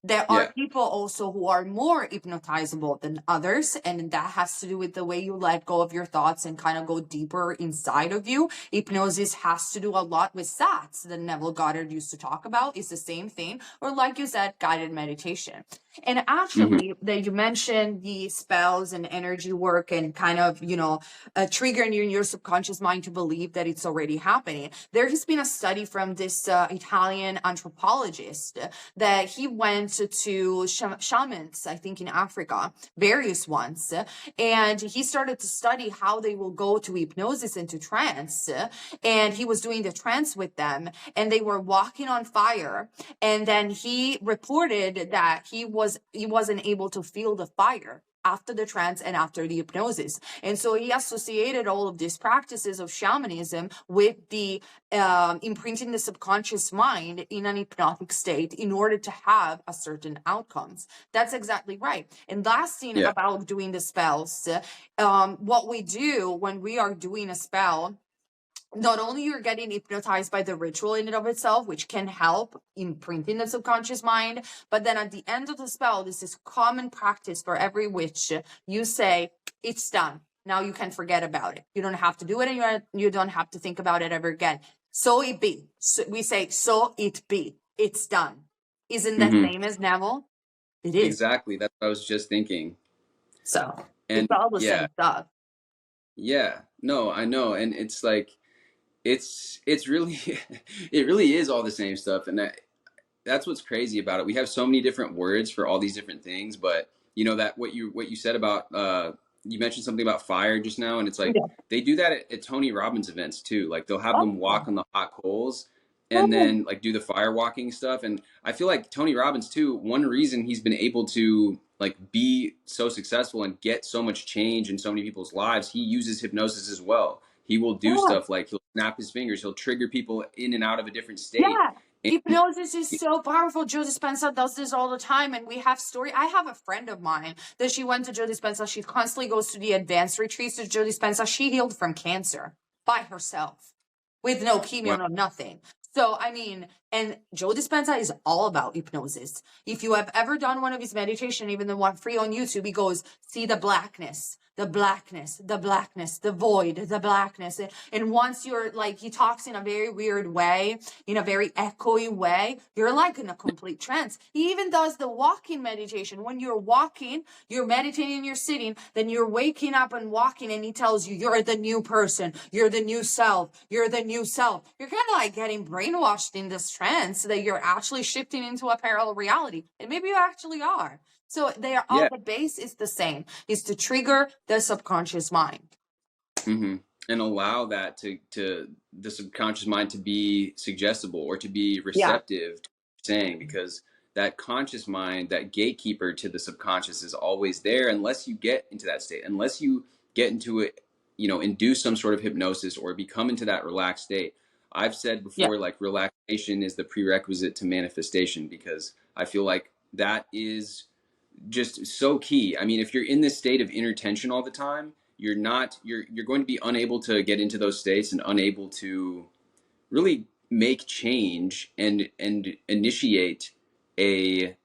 There are Yeah. people also who are more hypnotizable than others, and that has to do with the way you let go of your thoughts and kind of go deeper inside of you. Hypnosis has to do a lot with SATs that Neville Goddard used to talk about. It's the same thing, or like you said, guided meditation. And Hmm. actually, that you mentioned the spells and energy work and kind of, triggering you in your subconscious mind to believe that it's already happening. There has been a study from this Italian anthropologist that he went to shamans, I think in Africa, various ones, and he started to study how they will go to hypnosis into trance. And he was doing the trance with them, and they were walking on fire. And then he reported that he wasn't able to feel the fire after the trance and after the hypnosis. And so he associated all of these practices of shamanism with the imprinting the subconscious mind in an hypnotic state in order to have a certain outcomes. That's exactly right. And last thing Yeah. about doing the spells, what we do when we are doing a spell, not only you're getting hypnotized by the ritual in and of itself, which can help imprinting the subconscious mind, but then at the end of the spell, this is common practice for every witch. You say, it's done. Now you can forget about it. You don't have to do it, and you don't have to think about it ever again. So it be. So we say, so it be. It's done. Isn't that Hmm. same as Neville? It is. Exactly. That's what I was just thinking. So it's And all the yeah, same stuff. yeah, no, I know. And it's like, it's really, it really is all the same stuff. And that's what's crazy about it. We have so many different words for all these different things, but that what you said about you mentioned something about fire just now, and it's like Yeah. they do that at Tony Robbins events too. Like they'll have them Oh, walk on the hot coals and oh, then like do the fire walking stuff. And I feel like Tony Robbins too, one reason he's been able to like be so successful and get so much change in so many people's lives, he uses hypnosis as well. He will do yeah. stuff like he'll snap his fingers, he'll trigger people in and out of a different state. Yeah, And hypnosis is so powerful. Joe Dispenza does this all the time, and we have story. I have a friend of mine that she went to Joe Dispenza. She constantly goes to the advanced retreats to Joe Dispenza. She healed from cancer by herself, with no chemo, wow. no nothing. So I mean, and Joe Dispenza is all about hypnosis. If you have ever done one of his meditation, even the one free on YouTube, he goes, see the blackness, the blackness, the blackness, the void, the blackness. And once you're like, he talks in a very weird way, in a very echoey way, you're like in a complete trance. He even does the walking meditation. When you're walking, you're meditating, you're sitting, then you're waking up and walking, and he tells you, you're the new person, you're the new self, you're the new self. You're kind of like getting brainwashed in this trance that you're actually shifting into a parallel reality. And maybe you actually are. So they are all, Yeah. the base is the same, is to trigger the subconscious mind. Hmm. And allow that to the subconscious mind to be suggestible or to be Yeah. receptive to what you're saying, because that conscious mind, that gatekeeper to the subconscious, is always there unless you get into that state, unless you get into it, induce some sort of hypnosis or become into that relaxed state. I've said Yeah. before, like relaxation is the prerequisite to manifestation, because I feel like that is just so key. I mean, if you're in this state of inner tension all the time, you're going to be unable to get into those states and unable to really make change and initiate a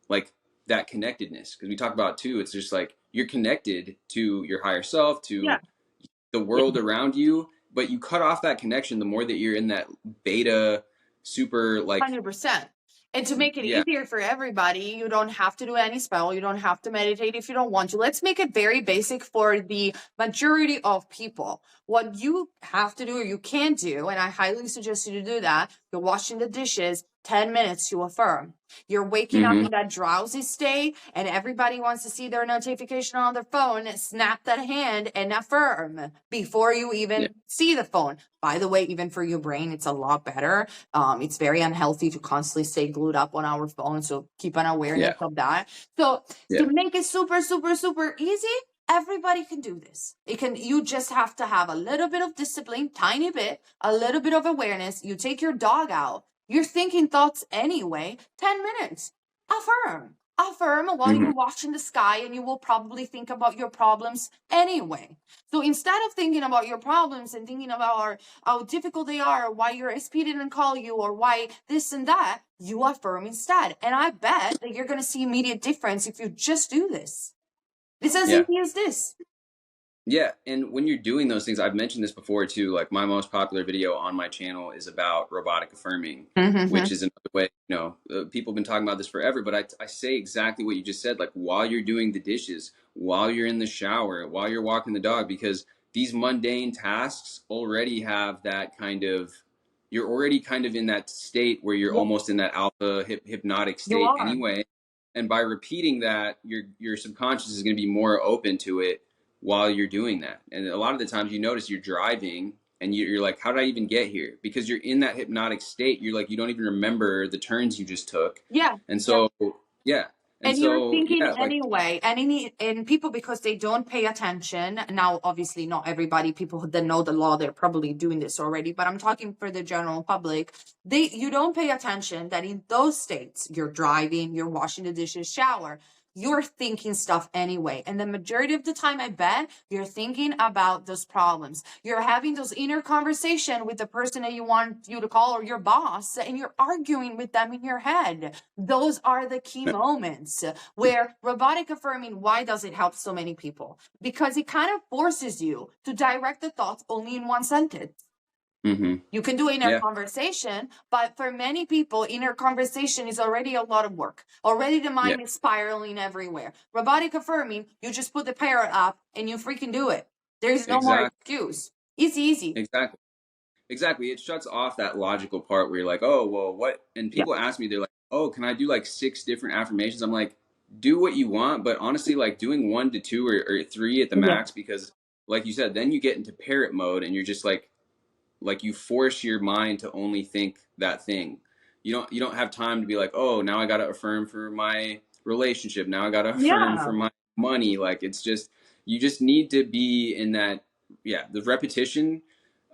like that connectedness, because we talk about too, it's just like you're connected to your higher self, Yeah. to the world around you, but you cut off that connection the more that you're in that beta super like 100%. And to make it yeah. easier for everybody, you don't have to do any spell. You don't have to meditate if you don't want to. Let's make it very basic for the majority of people. What you have to do or you can do, and I highly suggest you to do that, you're washing the dishes, 10 minutes to affirm. You're waking up Mm-hmm. in that drowsy state and everybody wants to see their notification on their phone. Snap that hand and affirm before you Yeah. even see the phone. By the way, even for your brain, it's a lot better. It's very unhealthy to constantly stay glued up on our phone. So keep an awareness Yeah. of that. So to Yeah. make it super, super, super easy, everybody can do this. You just have to have a little bit of discipline, tiny bit, a little bit of awareness. You take your dog out. You're thinking thoughts anyway. 10 minutes. Affirm. Affirm while Mm-hmm. you're watching the sky, and you will probably think about your problems anyway. So instead of thinking about your problems and thinking about how difficult they are, or why your SP didn't call you, or why this and that, you affirm instead. And I bet that you're going to see immediate difference if you just do this. It's as Yeah. easy as this. Yeah, and when you're doing those things, I've mentioned this before too. Like my most popular video on my channel is about robotic affirming, Mm-hmm. which is another way. People have been talking about this forever, but I say exactly what you just said. Like while you're doing the dishes, while you're in the shower, while you're walking the dog, because these mundane tasks already have that kind of. You're already kind of in that state where you're Yep, almost in that alpha hypnotic you state are. anyway, and by repeating that, your subconscious is going to be more open to it while you're doing that. And a lot of the times you notice you're driving and you're like, how did I even get here? Because you're in that hypnotic state. You're like, you don't even remember the turns you just took. Yeah. And Yeah. so, yeah. And And you're so, thinking yeah, like, anyway, and people, because they don't pay attention. Now, obviously, not everybody, people that know the law, they're probably doing this already, but I'm talking for the general public. You don't pay attention that in those states, you're driving, you're washing the dishes, shower, you're thinking stuff anyway. And the majority of the time, I bet you're thinking about those problems. You're having those inner conversation with the person that you want you to call, or your boss, and you're arguing with them in your head. Those are the key moments where robotic affirming, why does it help so many people? Because it kind of forces you to direct the thoughts only in one sentence. mm-hmm. You can do inner Yeah, conversation, but for many people, inner conversation is already a lot of work. Already the yeah, mind is spiraling everywhere. Robotic affirming, you just put the parrot up and you freaking do it. There's no more exactly, excuse. It's easy. exactly. Exactly. It shuts off that logical part where you're like, oh, well, what? And Yeah. people ask me, they're like, oh, can I do like 6 different affirmations? I'm like, do what you want, but honestly, like doing 1 to 2 or 3 at the Yeah. max, because like you said, then you get into parrot mode and you're just like you force your mind to only think that thing. You don't have time to be like, oh, now I got to affirm for my relationship. Now I got to affirm Yeah. for my money. Like it's just you just need to be in that. Yeah, the repetition.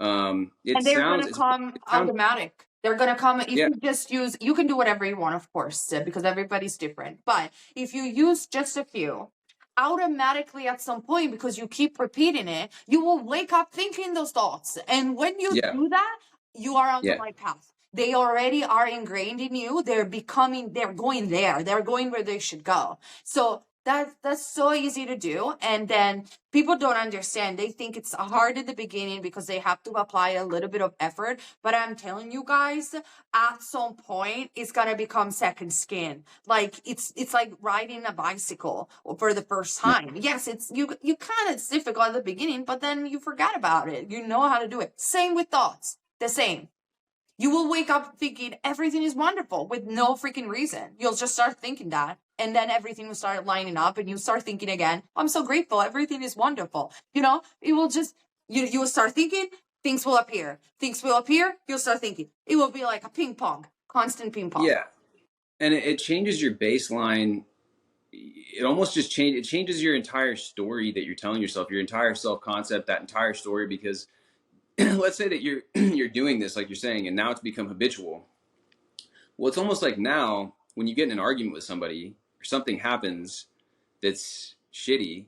It And they're going sounds to come it sounds automatic. They're going to come if yeah, you just use, you can do whatever you want, of course, because everybody's different. But if you use just a few, automatically at some point, because you keep repeating it, you will wake up thinking those thoughts. And when you yeah, do that, you are on the yeah, right path. They already are ingrained in you. They're going there. They're going where they should go. So that's so easy to do. And then people don't understand. They think it's hard at the beginning because they have to apply a little bit of effort. But I'm telling you guys, at some point, it's gonna become second skin. Like it's like riding a bicycle for the first yeah, time. Yes, it's difficult at the beginning, but then you forget about it. You know how to do it. Same with thoughts. The same. You will wake up thinking everything is wonderful with no freaking reason. You'll just start thinking that. And then everything will start lining up and you start thinking again, I'm so grateful. Everything is wonderful. It will just, you will start thinking, things will appear. Things will appear, you'll start thinking. It will be like a ping pong, constant ping pong. yeah. And it changes your baseline. It almost just it changes your entire story that you're telling yourself, your entire self concept, that entire story. Because let's say that you're you're doing this like you're saying, and now it's become habitual. Well, it's almost like now when you get in an argument with somebody or something happens that's shitty,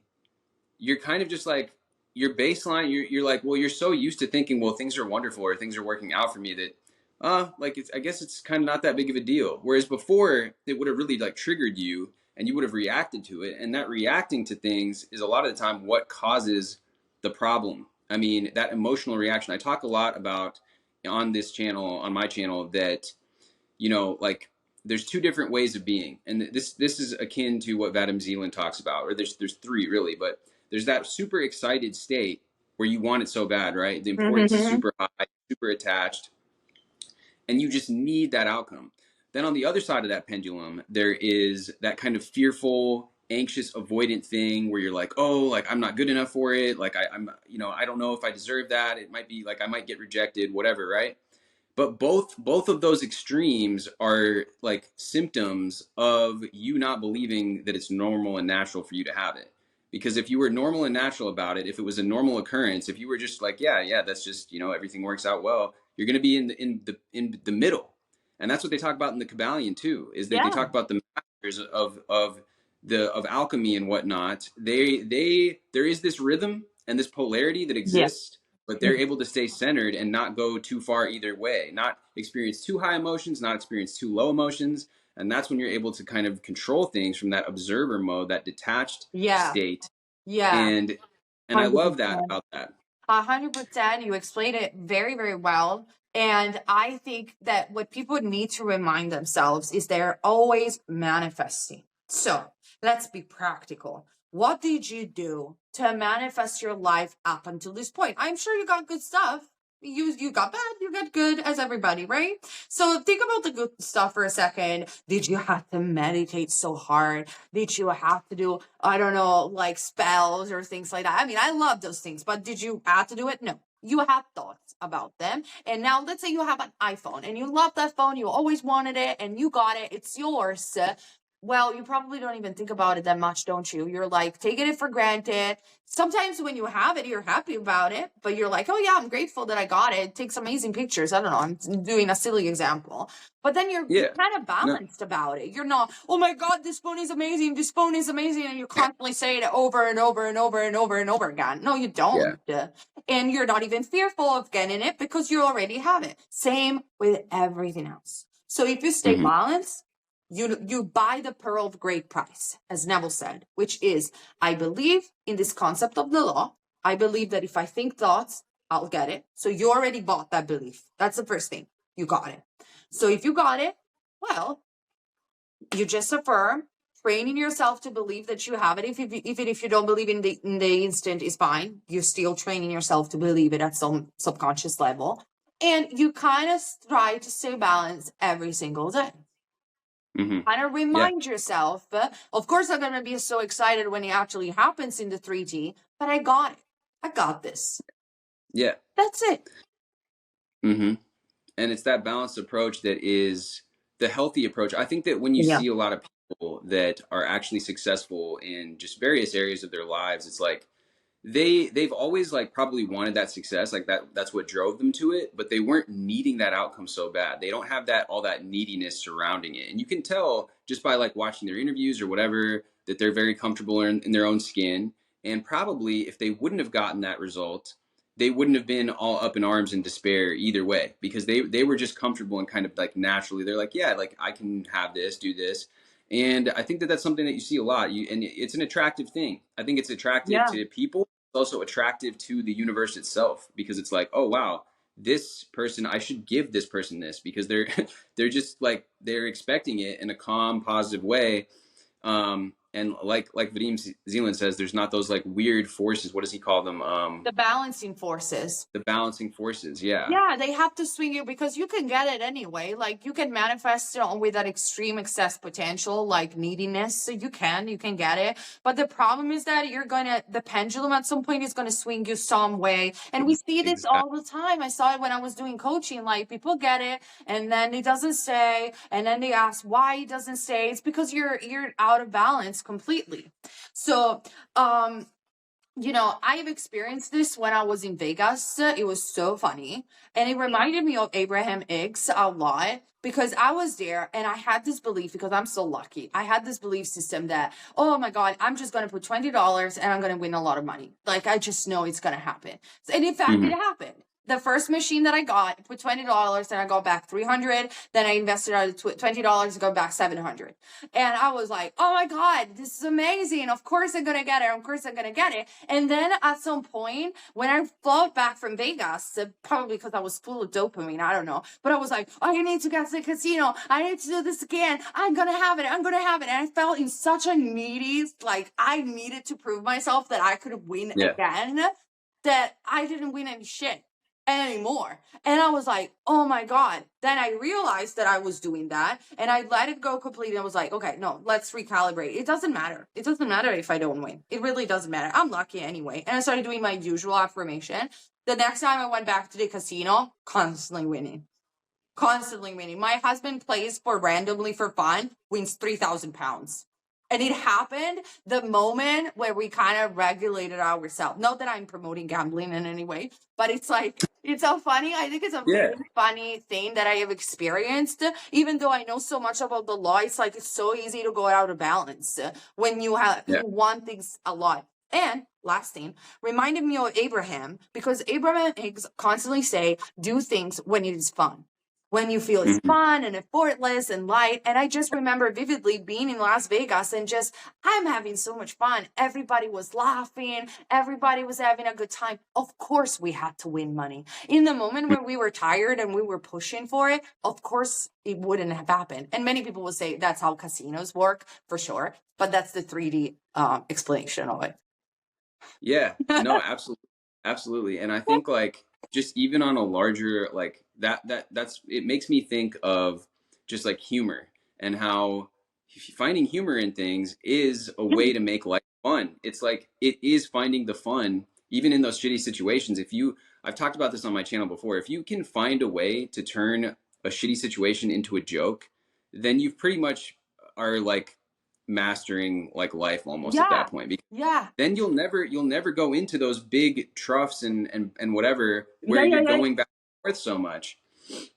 you're kind of just like your baseline. You're like, well, you're so used to thinking, well, things are wonderful or things are working out for me that, like I guess it's kind of not that big of a deal. Whereas before, it would have really like triggered you, and you would have reacted to it. And that reacting to things is a lot of the time what causes the problem. I mean, that emotional reaction. I talk a lot about on this channel, on my channel, that, like there's two different ways of being. And this is akin to what Vadim Zeland talks about, or there's three really, but there's that super excited state where you want it so bad, right? The importance is Mm-hmm. super high, super attached, and you just need that outcome. Then on the other side of that pendulum, there is that kind of fearful, anxious, avoidant thing where you're like, oh, like I'm not good enough for it. Like I'm, I don't know if I deserve that. It might be like I might get rejected, whatever, right? But both of those extremes are like symptoms of you not believing that it's normal and natural for you to have it. Because if you were normal and natural about it, if it was a normal occurrence, if you were just like, yeah, that's just, everything works out well, you're going to be in the middle. And that's what they talk about in the Kabbalion too, is that they Yeah. talk about the masters of alchemy and whatnot. There is this rhythm and this polarity that Yeah. exists, but they're able to stay centered and not go too far either way, not experience too high emotions, not experience too low emotions. And that's when you're able to kind of control things from that observer mode, that detached Yeah. state. Yeah. And I love that 100%. about that. 100%. You explained it very, very well. And I think that what people need to remind themselves is they're always manifesting. So let's be practical. What did you do to manifest your life up until this point? I'm sure you got good stuff. You got bad, you got good, as everybody, right? So think about the good stuff for a second. Did you have to meditate so hard? Did you have to do, I don't know, like spells or things like that? I mean, I love those things, but did you have to do it? No. You had thoughts about them. And now let's say you have an iPhone and you love that phone, you always wanted it and you got it, it's yours. Well, you probably don't even think about it that much, don't you? You're like taking it for granted. Sometimes when you have it, you're happy about it, but you're like, oh yeah, I'm grateful that I got it. It takes amazing pictures. I don't know. I'm doing a silly example. But then you're Yeah. kind of No. balanced about it. You're not, oh my God, this phone is amazing. This phone is amazing. And you constantly say it over and over and over and over and over again. No, you Yeah. don't. And you're not even fearful of getting it because you already have it. Same with everything else. So if you stay Mm-hmm. balanced, you buy the pearl of great price, as Neville said, which is, I believe in this concept of the law. I believe that if I think thoughts, I'll get it. So you already bought that belief. That's the first thing. You got it. So if you got it, well, you just affirm, training yourself to believe that you have it. Even if you don't believe in the instant is fine. You're still training yourself to believe it at some subconscious level. And you kind of try to stay balanced every single day. Mm-hmm. Kind of Yeah. remind yourself, of course, I'm going to be so excited when it actually happens in the 3D, but I got it. I got this. Yeah. That's it. Mm-hmm. And it's that balanced approach that is the healthy approach. I think that when you Yeah. see a lot of people that are actually successful in just various areas of their lives, it's like they've always like probably wanted that success, like that's what drove them to it, but they weren't needing that outcome so bad. They don't have that all that neediness surrounding it. And you can tell just by like watching their interviews or whatever that they're very comfortable in their own skin. And probably if they wouldn't have gotten that result, they wouldn't have been all up in arms in despair either way, because they were just comfortable and kind of like naturally they're like, yeah, like I can have this, do this. And I think that that's something that you see a lot. And it's an attractive thing. I think it's attractive Yeah. to people. It's also attractive to the universe itself, because it's like, oh wow, this person, I should give this person this, because they're they're just like they're expecting it in a calm, positive way. And like Vadim Zeland says, there's not those like weird forces. What does he call them? The balancing forces. The balancing forces. Yeah. Yeah, they have to swing you because you can get it anyway. Like you can manifest it with that extreme excess potential, like neediness. So you can get it. But the problem is that the pendulum at some point is going to swing you some way. And we see this Exactly. all the time. I saw it when I was doing coaching. Like people get it and then it doesn't stay. And then they ask why it doesn't stay. It's because you're out of balance completely. So, I've experienced this when I was in Vegas. It was so funny. And it reminded me of Abraham Hicks a lot because I was there and I had this belief, because I'm so lucky. I had this belief system that, oh my God, I'm just going to put $20 and I'm going to win a lot of money. Like, I just know it's going to happen. And in fact, Mm-hmm. it happened. the first machine that I got, I put $20, then I got back 300. Then I invested out $20 and got back 700. And I was like, oh my God, this is amazing. Of course I'm going to get it. Of course I'm going to get it. And then at some point, when I flew back from Vegas, probably because I was full of dopamine, I don't know. But I was like, I need to get to the casino. I need to do this again. I'm going to have it. I'm going to have it. And I felt in such a needy, like I needed to prove myself that I could win again, that I didn't win any shit anymore. And I was like, oh my God. Then I realized that I was doing that and I let it go completely. I was like, okay, no, let's recalibrate. It doesn't matter. It doesn't matter if I don't win. It really doesn't matter. I'm lucky anyway. And I started doing my usual affirmation. The next time I went back to the casino, constantly winning. My husband plays randomly for fun, wins 3,000 pounds. And it happened the moment where we kind of regulated ourselves. Not that I'm promoting gambling in any way, but it's like, it's so funny. I think it's a very funny thing that I have experienced. Even though I know so much about the law, it's like, it's so easy to go out of balance when you want things a lot. And last thing, reminded me of Abraham, because Abraham constantly say, do things when it is fun. When you feel it's fun and effortless and light. And I just remember vividly being in Las Vegas and I'm having so much fun. Everybody was laughing. Everybody was having a good time. Of course we had to win money. In the moment when we were tired and we were pushing for it, of course it wouldn't have happened. And many people will say that's how casinos work, for sure. But that's the 3D explanation of it. Yeah, no, absolutely. And I think like just even on a larger like that's it makes me think of just like humor and how finding humor in things is a way to make life fun. It's like it is finding the fun even in those shitty situations. I've talked about this on my channel before. If you can find a way to turn a shitty situation into a joke, then you've pretty much are like mastering like life almost at that point. Because then you'll never go into those big troughs and whatever where you're going back and forth so much.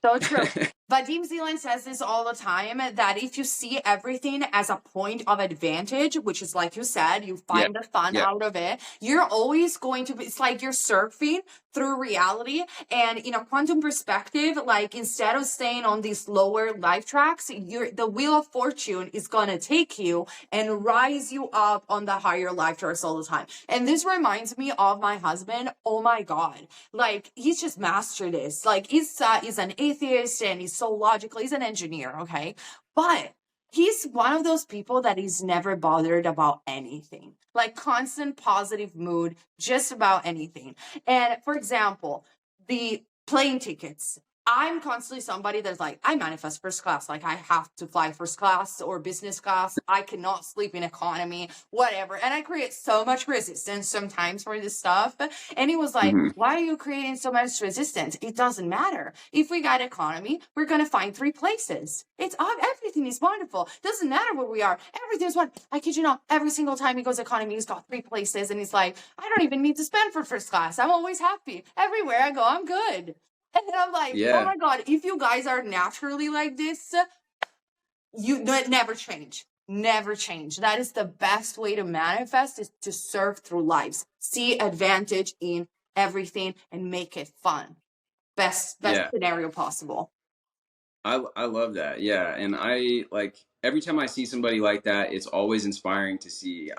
So true. Vadim Zeland says this all the time, that if you see everything as a point of advantage, which is like you said, you find the fun out of it, you're always going to be, it's like you're surfing through reality. And in a quantum perspective, like instead of staying on these lower life tracks, the wheel of fortune is going to take you and rise you up on the higher life tracks all the time. And this reminds me of my husband. Oh my God. Like he's just mastered this. Like he's an atheist and he's so logical. He's an engineer. Okay. But he's one of those people that is never bothered about anything, like constant positive mood, just about anything. And for example, the plane tickets. I'm constantly somebody that's like, I manifest first class. Like I have to fly first class or business class. I cannot sleep in economy, whatever. And I create so much resistance sometimes for this stuff. And he was like, why are you creating so much resistance? It doesn't matter. If we got economy, we're going to find 3 places. Everything is wonderful. Doesn't matter where we are. Everything's wonderful. I kid you not, every single time he goes economy, he's got 3 places. And he's like, I don't even need to spend for first class. I'm always happy. Everywhere I go, I'm good. And then I'm like, oh my God, if you guys are naturally like this, never change. Never change. That is the best way to manifest, is to surf through lives. See advantage in everything and make it fun. Best scenario possible. I love that. Yeah. And I like every time I see somebody like that, it's always inspiring to see.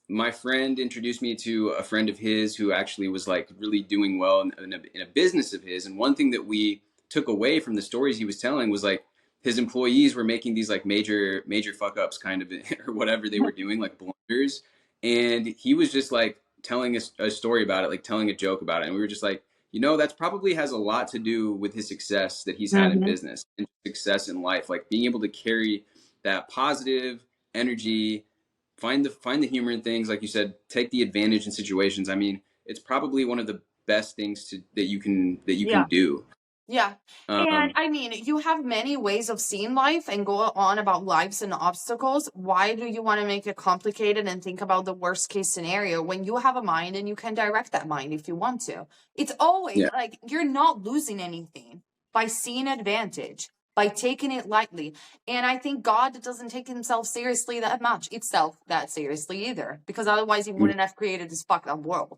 My friend introduced me to a friend of his who actually was like really doing well in a business of his. And one thing that we took away from the stories he was telling was like his employees were making these like major fuck ups kind of or whatever they were doing, like blunders. And he was just like telling a story about it, like telling a joke about it. And we were just like, that's probably has a lot to do with his success that he's had in business and success in life, like being able to carry that positive energy, find the humor in things, like you said, take the advantage in situations. I mean, it's probably one of the best things that you can do. Yeah. And I mean, you have many ways of seeing life and go on about lives and obstacles. Why do you want to make it complicated and think about the worst case scenario when you have a mind and you can direct that mind if you want to? It's always like you're not losing anything by seeing advantage, by taking it lightly. And I think God doesn't take himself seriously that seriously either, because otherwise he wouldn't have created this fucked up world.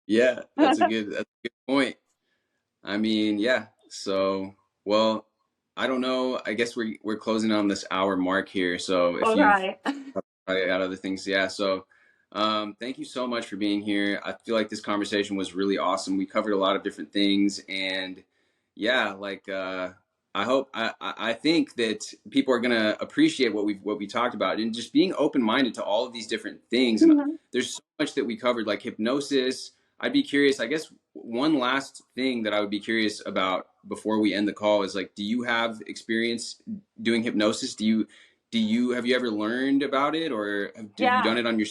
Yeah, that's a good point. I mean, yeah. So, well, I don't know. I guess we're closing on this hour mark here. So if All you've right. probably got other things, yeah. So, thank you so much for being here. I feel like this conversation was really awesome. We covered a lot of different things, and yeah, like I think that people are gonna appreciate what we talked about, and just being open minded to all of these different things. And Mhm. there's so much that we covered, like hypnosis. I'd be curious. I guess one last thing that I would be curious about before we end the call is like, do you have experience doing hypnosis? Do you have you ever learned about it, or have you Yeah. done it on your?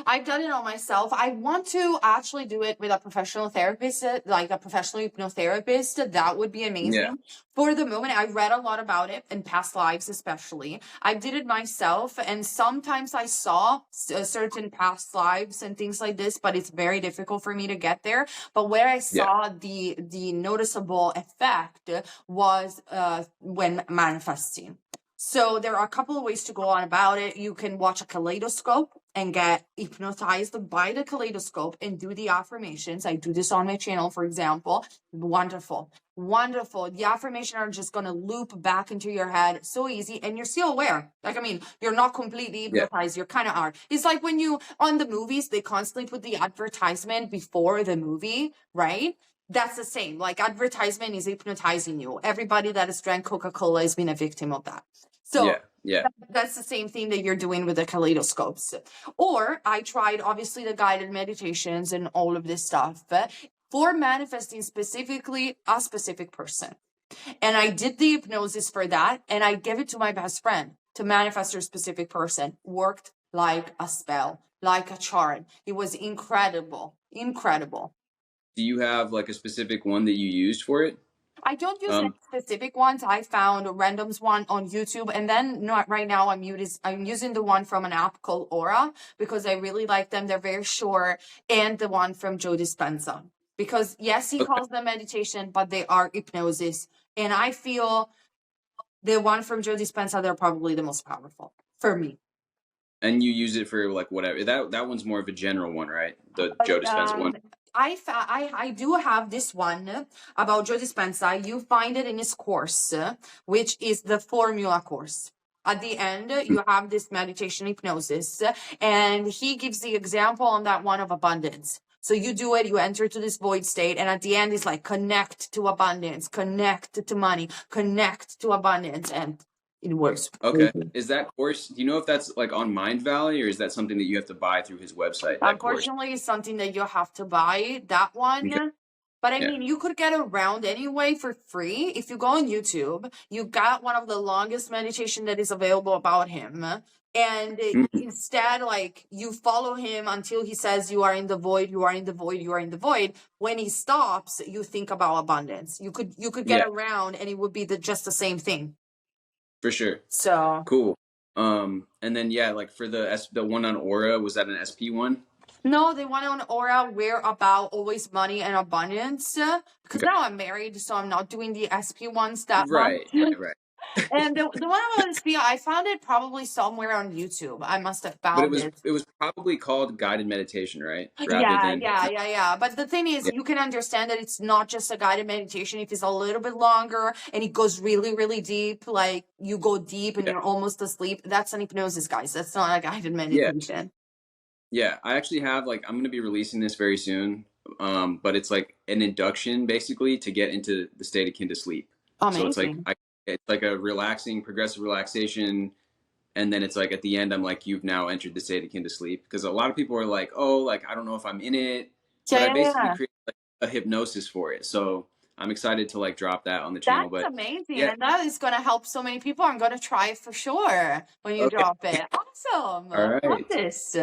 I've done it on myself. I want to actually do it with a professional therapist, like a professional hypnotherapist. That would be Yeah, amazing. For the moment, I read a lot about it in past lives, especially. I did it myself, and sometimes I saw certain past lives and things like this, but it's very difficult for me to get there. But where I yeah, saw the noticeable effect was when manifesting. So there are a couple of ways to go on about it. You can watch a kaleidoscope and get hypnotized by the kaleidoscope and do the affirmations. I do this on my channel, for example. Wonderful. Wonderful. The affirmation are just going to loop back into your head so easy, and you're still aware. Like, I mean, you're not completely yeah, hypnotized. You're kind of are. It's like when you, on the movies, they constantly put the advertisement before the movie, right? That's the same. Like, advertisement is hypnotizing you. Everybody that has drank Coca-Cola has been a victim of that. So yeah, yeah. that's the same thing that you're doing with the kaleidoscopes. Or I tried obviously the guided meditations and all of this stuff for manifesting specifically a specific person. And I did the hypnosis for that, and I gave it to my best friend to manifest her specific person. Worked like a spell, like a charm. It was incredible. Incredible. Do you have like a specific one that you used for it? I don't use any Um, specific ones. I found a randoms one on YouTube, and then not right now. I'm using the one from an app called Aura because I really like them. They're very short, and the one from Joe Dispenza because yes, he okay. calls them meditation, but they are hypnosis, and I feel the one from Joe Dispenza they're probably the most powerful for me. And you use it for like whatever. That one's more of a general one, right? The Joe Dispenza one. I do have this one about Joe Dispenza. You find it in his course, which is the formula course. At the end, Mm, you have this meditation hypnosis, and he gives the example on that one of abundance. So you do it, you enter to this void state, and at the end, it's like connect to abundance, connect to money, connect to abundance, and it works. okay. Is that course? Do you know if that's like on Mind Valley, or is that something that you have to buy through his website? That course. Unfortunately, it's something that you have to buy, that Okay. one. But I Yeah. mean, you could get around anyway for free. If you go on YouTube, you got one of the longest meditation that is available about him. And Mhm. instead, like you follow him until he says you are in the void, you are in the void, you are in the void. When he stops, you think about abundance. You could get Yeah, around and it would be just the same thing. for sure. So Cool. And then yeah, like for the one on Aura, was that an SP one? no, they want on Aura we're about always money and abundance. Because Okay. now I'm married, so I'm not doing the SP ones that much. Right, right, right. And the one about SP, I found it probably somewhere on YouTube. I must have But it found was it. it was probably called guided meditation, right? Rather Yeah, than yeah, yeah, yeah. But the thing is, yeah, you can understand that it's not just a guided meditation. If it's a little bit longer and it goes really, really deep, like you go deep and yeah, you're almost asleep, that's an hypnosis, guys. That's not a guided yeah, meditation. yeah. I actually have like I'm gonna be releasing this very soon. But it's like an induction basically to get into the state akin to sleep. So Amazing. it's like a relaxing, progressive relaxation, and then it's like at the end I'm like you've now entered the state akin to sleep because a lot of people are like, oh, like I don't know if I'm in it, but Yeah, I yeah, basically yeah. create like a hypnosis for it. So I'm excited to like drop that on the channel. That's But amazing. yeah, And that is going to help so many people. I'm going to try it for sure when you okay, drop it. Awesome. all Love right. this.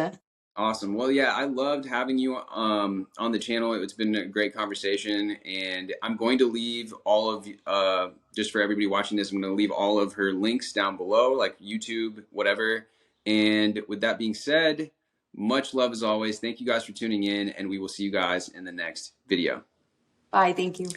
Awesome. Well, yeah, I loved having you on the channel. It's been a great conversation, and I'm going to leave all of just for everybody watching this, I'm going to leave all of her links down below, like YouTube, whatever. And with that being said, much love as always. Thank you guys for tuning in, and we will see you guys in the next video. Bye. Thank you.